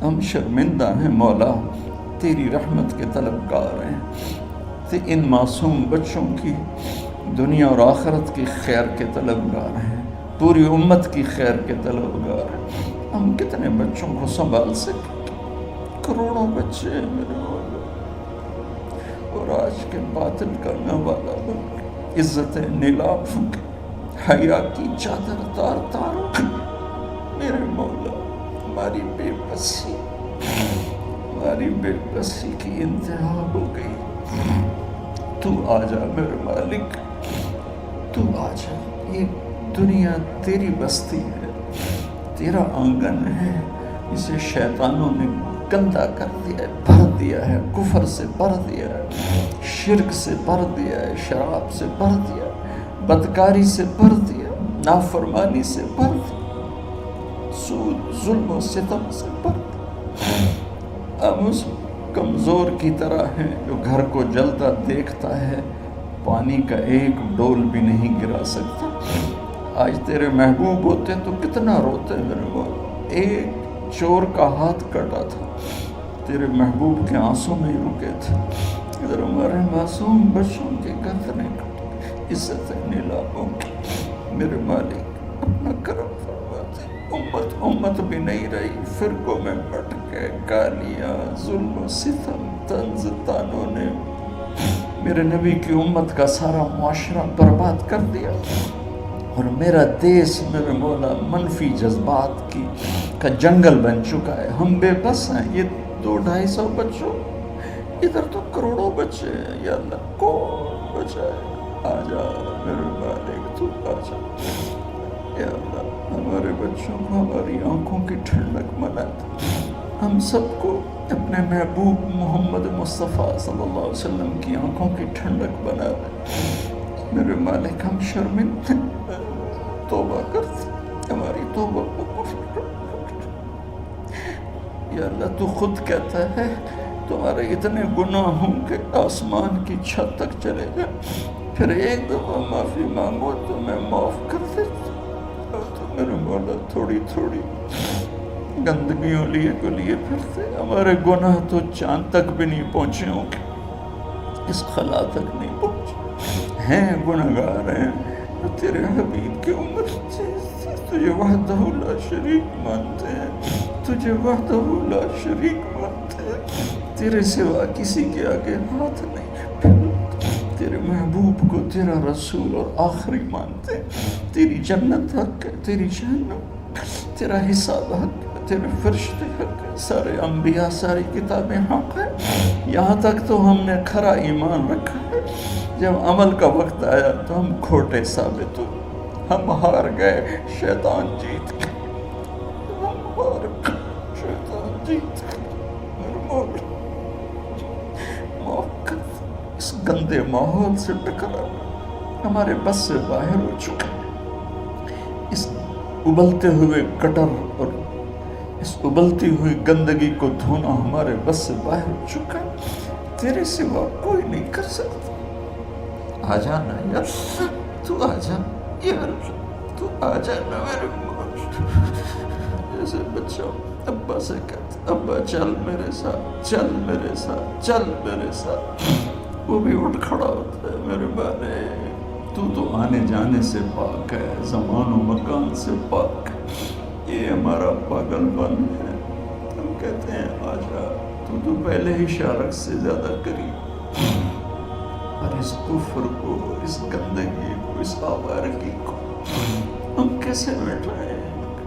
ہم شرمندہ ہیں مولا، تیری رحمت کے طلبگار ہیں، ان معصوم بچوں کی دنیا اور آخرت کی خیر کے طلبگار ہیں، پوری امت کی خیر کے طلبگار ہیں۔ ہم کتنے بچوں کو سنبھال سکیں؟ کروڑوں بچے ہیں میرے مولا، اور آج کے باطل کرنے والا لوگ عزت نیلام کی، حیا کی چادر تار تار کی۔ میرے مولا، ہماری بے بسی کی انتہا ہو گئی۔ تو آ جا میرے مالک، تو آ جا۔ یہ دنیا تیری بستی ہے، تیرا آنگن ہے، اسے شیطانوں نے گندا کر دیا ہے، بھر دیا ہے، کفر سے بھر دیا ہے، شرک سے بھر دیا ہے، شراب سے بھر دیا ہے، بدکاری سے بھر دیا، نافرمانی سے بھر دیا، سود، ظلم و ستم سے بھر دیا۔ ہم اس کمزور کی طرح ہیں جو گھر کو جلتا دیکھتا ہے، پانی کا ایک ڈول بھی نہیں گرا سکتا۔ آج تیرے محبوب ہوتے تو کتنا روتے میرے مولا۔ ایک چور کا ہاتھ کٹا تھا، تیرے محبوب کے آنسوں میں ہی رکے تھے۔ ادھر ہمارے معصوم بچوں کی گردنیں کٹی، عزت نیلاموں کی۔ میرے مالک، اپنا کرم فرما دے۔ امت بھی نہیں رہی، فرقوں میں بٹ گئے، گالیاں، ظلم و ستم، طنز تانوں نے میرے نبی کی امت کا سارا معاشرہ برباد کر دیا، اور میرا دیس میرے مولا منفی جذبات کا جنگل بن چکا ہے۔ ہم بے بس ہیں، یہ 200-250 بچوں، ادھر تو کروڑوں بچے ہیں۔ یا اللہ، کون بچائے؟ آ جا میرے مالک، تو آ جا۔ یا اللہ، ہمارے بچوں کو ہماری آنکھوں کی ٹھنڈک ملا دے، ہم سب کو اپنے محبوب محمد مصطفیٰ صلی اللہ علیہ وسلم کی آنکھوں کی ٹھنڈک بنا دے۔ میرے مالک، ہم شرمندہ ہیں، توبہ کرتے، ہماری توبہ کو قبول کر۔ یا اللہ، تو خود کہتا ہے تمہارے اتنے گناہ ہوں کہ آسمان کی چھت تک چلے جائیں، پھر ایک دفعہ معافی مانگو تو میں معاف کر دیتا۔ تو میرے مولا، تھوڑی تھوڑی گندگیوں لیے پھرتے، ہمارے گناہ تو چاند تک بھی نہیں پہنچے ہوں گے، اس خلا تک نہیں پہنچے ہیں، گنہگار ہیں، جو تیرے حبیب کی امت تجھے وحدہ لا شریک مانتے ہیں، تجھے وحدہ لا شریک مانتے ہیں، تیرے سوا کسی کے آگے ہاتھ نہیں پھیلاتے، تیرے محبوب کو تیرا رسول اور آخری مانتے ہیں۔ تیری جنت حق ہے، تیری جہنم، تیرا حساب حق ہے، تیرے فرشتے حق ہے، سارے انبیاء، ساری کتابیں حق ہے۔ یہاں تک تو ہم نے کھرا ایمان رکھا ہے، جب عمل کا وقت آیا تو ہم کھوٹے ثابت ہوئے، ہم ہار گئے، شیطان جیت گئے، ہم ہار گئے، شیطان جیت گئے۔ میرے مولا، معاف کر، اس گندے ماحول سے ٹکرا ہمارے بس سے باہر ہو چکا، اس ابلتے ہوئے گٹر اور اس ابلتی ہوئی گندگی کو دھونا ہمارے بس سے باہر ہو چکا، تیرے سوا کوئی نہیں کر سکتا۔ آ جانا یا اللہ، تو آ جا، یا اللہ تو آ جانا میرے مولا۔ میرے سے بچاؤ۔ ابا سے کہتے ابا چل میرے ساتھ، چل میرے ساتھ، چل میرے ساتھ۔ وہ بھی اٹھ کھڑا ہوتا ہے، میرے بارے تو آنے جانے سے پاک ہے، زمان و مکان سے پاک ہے، یہ ہمارا پاگل پن ہے۔ ہم کہتے ہیں آجا، تو پہلے ہی شارک سے زیادہ قریب، اور اس کفر کو، اس گندگی کو، اس آوارگی کو ہم کیسے بیٹھائیں؟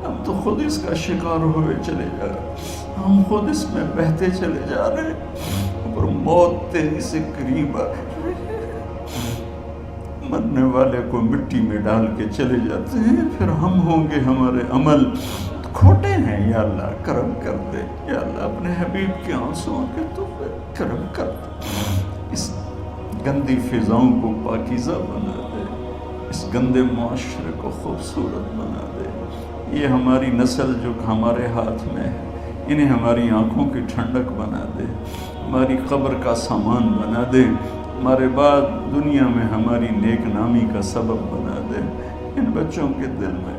ہم تو خود اس کا شکار ہوئے چلے جا رہے، ہم خود اس میں بہتے چلے جا رہے ہیں، اور موت تیری سے قریب آ رہی ہے۔ مرنے والے کو مٹی میں ڈال کے چلے جاتے ہیں، پھر ہم ہوں گے، ہمارے عمل کھوٹے ہیں۔ یا اللہ کرم کر دے، یا اللہ اپنے حبیب کے آنسوؤں کے تو کرم کر دے، اس گندی فضاؤں کو پاکیزہ بنا دے، اس گندے معاشرے کو خوبصورت بنا دے۔ یہ ہماری نسل جو ہمارے ہاتھ میں ہے، انہیں ہماری آنکھوں کی ٹھنڈک بنا دے، ہماری قبر کا سامان بنا دے، ہمارے بعد دنیا میں ہماری نیک نامی کا سبب بنا دے۔ ان بچوں کے دل میں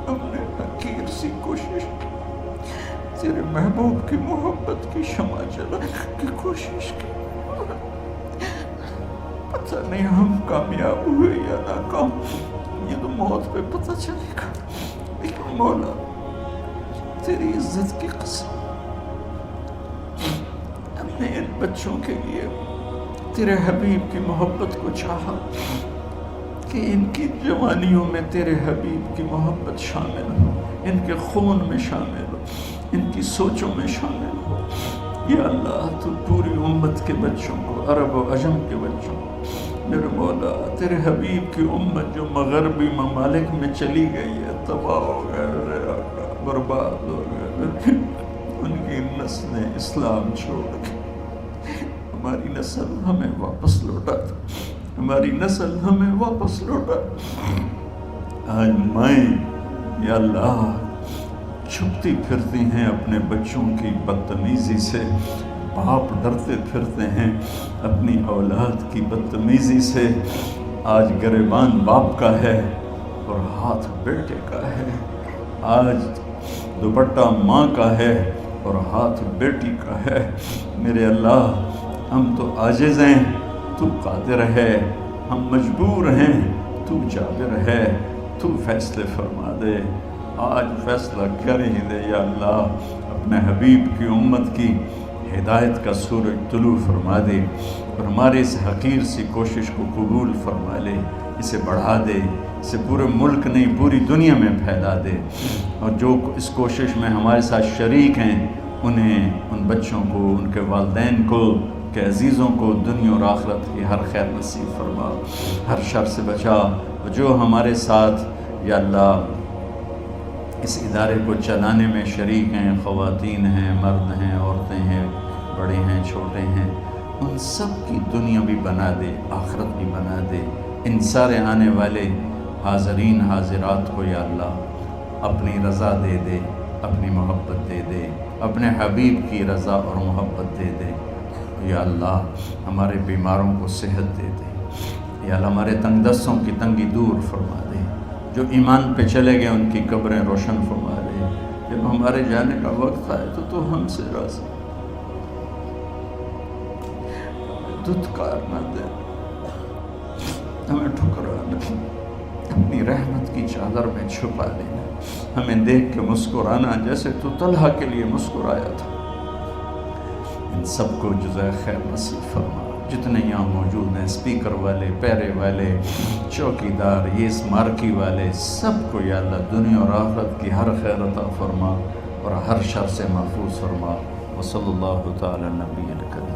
ہم نے حقیر سی کوشش کی، تیرے محبوب کی محبت کی شمع جلانے کی کوشش کی، پتہ نہیں ہم کامیاب ہوئے یا ناکام، یہ تو موت پہ پتہ چلے گا۔ لیکن مولا تیری عزت کی قسم، ہم نے ان بچوں کے لیے تیرے حبیب کی محبت کو چاہا کہ ان کی جوانیوں میں تیرے حبیب کی محبت شامل ہو، ان کے خون میں شامل ہو، ان کی سوچوں میں شامل ہو۔ یا اللہ تو پوری امت کے بچوں کو، عرب و عجم کے بچوں کو، میرے مولا تیرے حبیب کی امت جو مغربی ممالک میں چلی گئی ہے، تباہ ہو گئے، برباد ہو گئے، ان کی نسلیں اسلام چھوڑ کے، ہماری نسل ہمیں واپس لوٹا دے، ہماری نسل ہمیں واپس لوٹا۔ آج مائیں یا اللہ چھپتی پھرتی ہیں اپنے بچوں کی بدتمیزی سے، باپ ڈرتے پھرتے ہیں اپنی اولاد کی بدتمیزی سے۔ آج گریبان باپ کا ہے اور ہاتھ بیٹے کا ہے، آج دوپٹہ ماں کا ہے اور ہاتھ بیٹی کا ہے۔ میرے اللہ ہم تو عاجز ہیں، تو قادر ہے، ہم مجبور ہیں، تو جابر ہے، تو فیصلے فرما دے۔ آج فیصلہ کر ہی دے یا اللہ، اپنے حبیب کی امت کی ہدایت کا سورج طلوع فرما دے، اور ہمارے اس حقیر سی کوشش کو قبول فرما لے، اسے بڑھا دے، اسے پورے ملک نہیں پوری دنیا میں پھیلا دے، اور جو اس کوشش میں ہمارے ساتھ شریک ہیں انہیں، ان بچوں کو، ان کے والدین کو، کہ عزیزوں کو دنیا اور آخرت کی ہر خیر نصیب فرما، ہر شر سے بچا۔ جو ہمارے ساتھ یا اللہ اس ادارے کو چلانے میں شریک ہیں، خواتین ہیں، مرد ہیں، عورتیں ہیں، بڑے ہیں، چھوٹے ہیں، ان سب کی دنیا بھی بنا دے، آخرت بھی بنا دے۔ ان سارے آنے والے حاضرین حاضرات کو یا اللہ اپنی رضا دے دے، اپنی محبت دے دے، اپنے حبیب کی رضا اور محبت دے دے۔ یا اللہ ہمارے بیماروں کو صحت دے دے، یا اللہ ہمارے تنگ دستوں کی تنگی دور فرما دے، جو ایمان پہ چلے گئے ان کی قبریں روشن فرما دے۔ جب ہمارے جانے کا وقت آئے تو ہم سے راضی، ہمیں دھتکار نہ دے، ہمیں ٹھکرا نہ دے، اپنی رحمت کی چادر میں چھپا لینا، ہمیں دیکھ کے مسکرانا جیسے تو طلحہ کے لیے مسکرایا تھا۔ ان سب کو جزائے خیر نصیب فرما۔ جتنے یہاں موجود ہیں، اسپیکر والے، پیرے والے، چوکیدار، یہ اسمارکی والے، سب کو یا اللہ دنیا اور آخرت کی ہر خیر عطا فرما اور ہر شر سے محفوظ فرما۔ وصلی اللہ تعالی نبی الکریم۔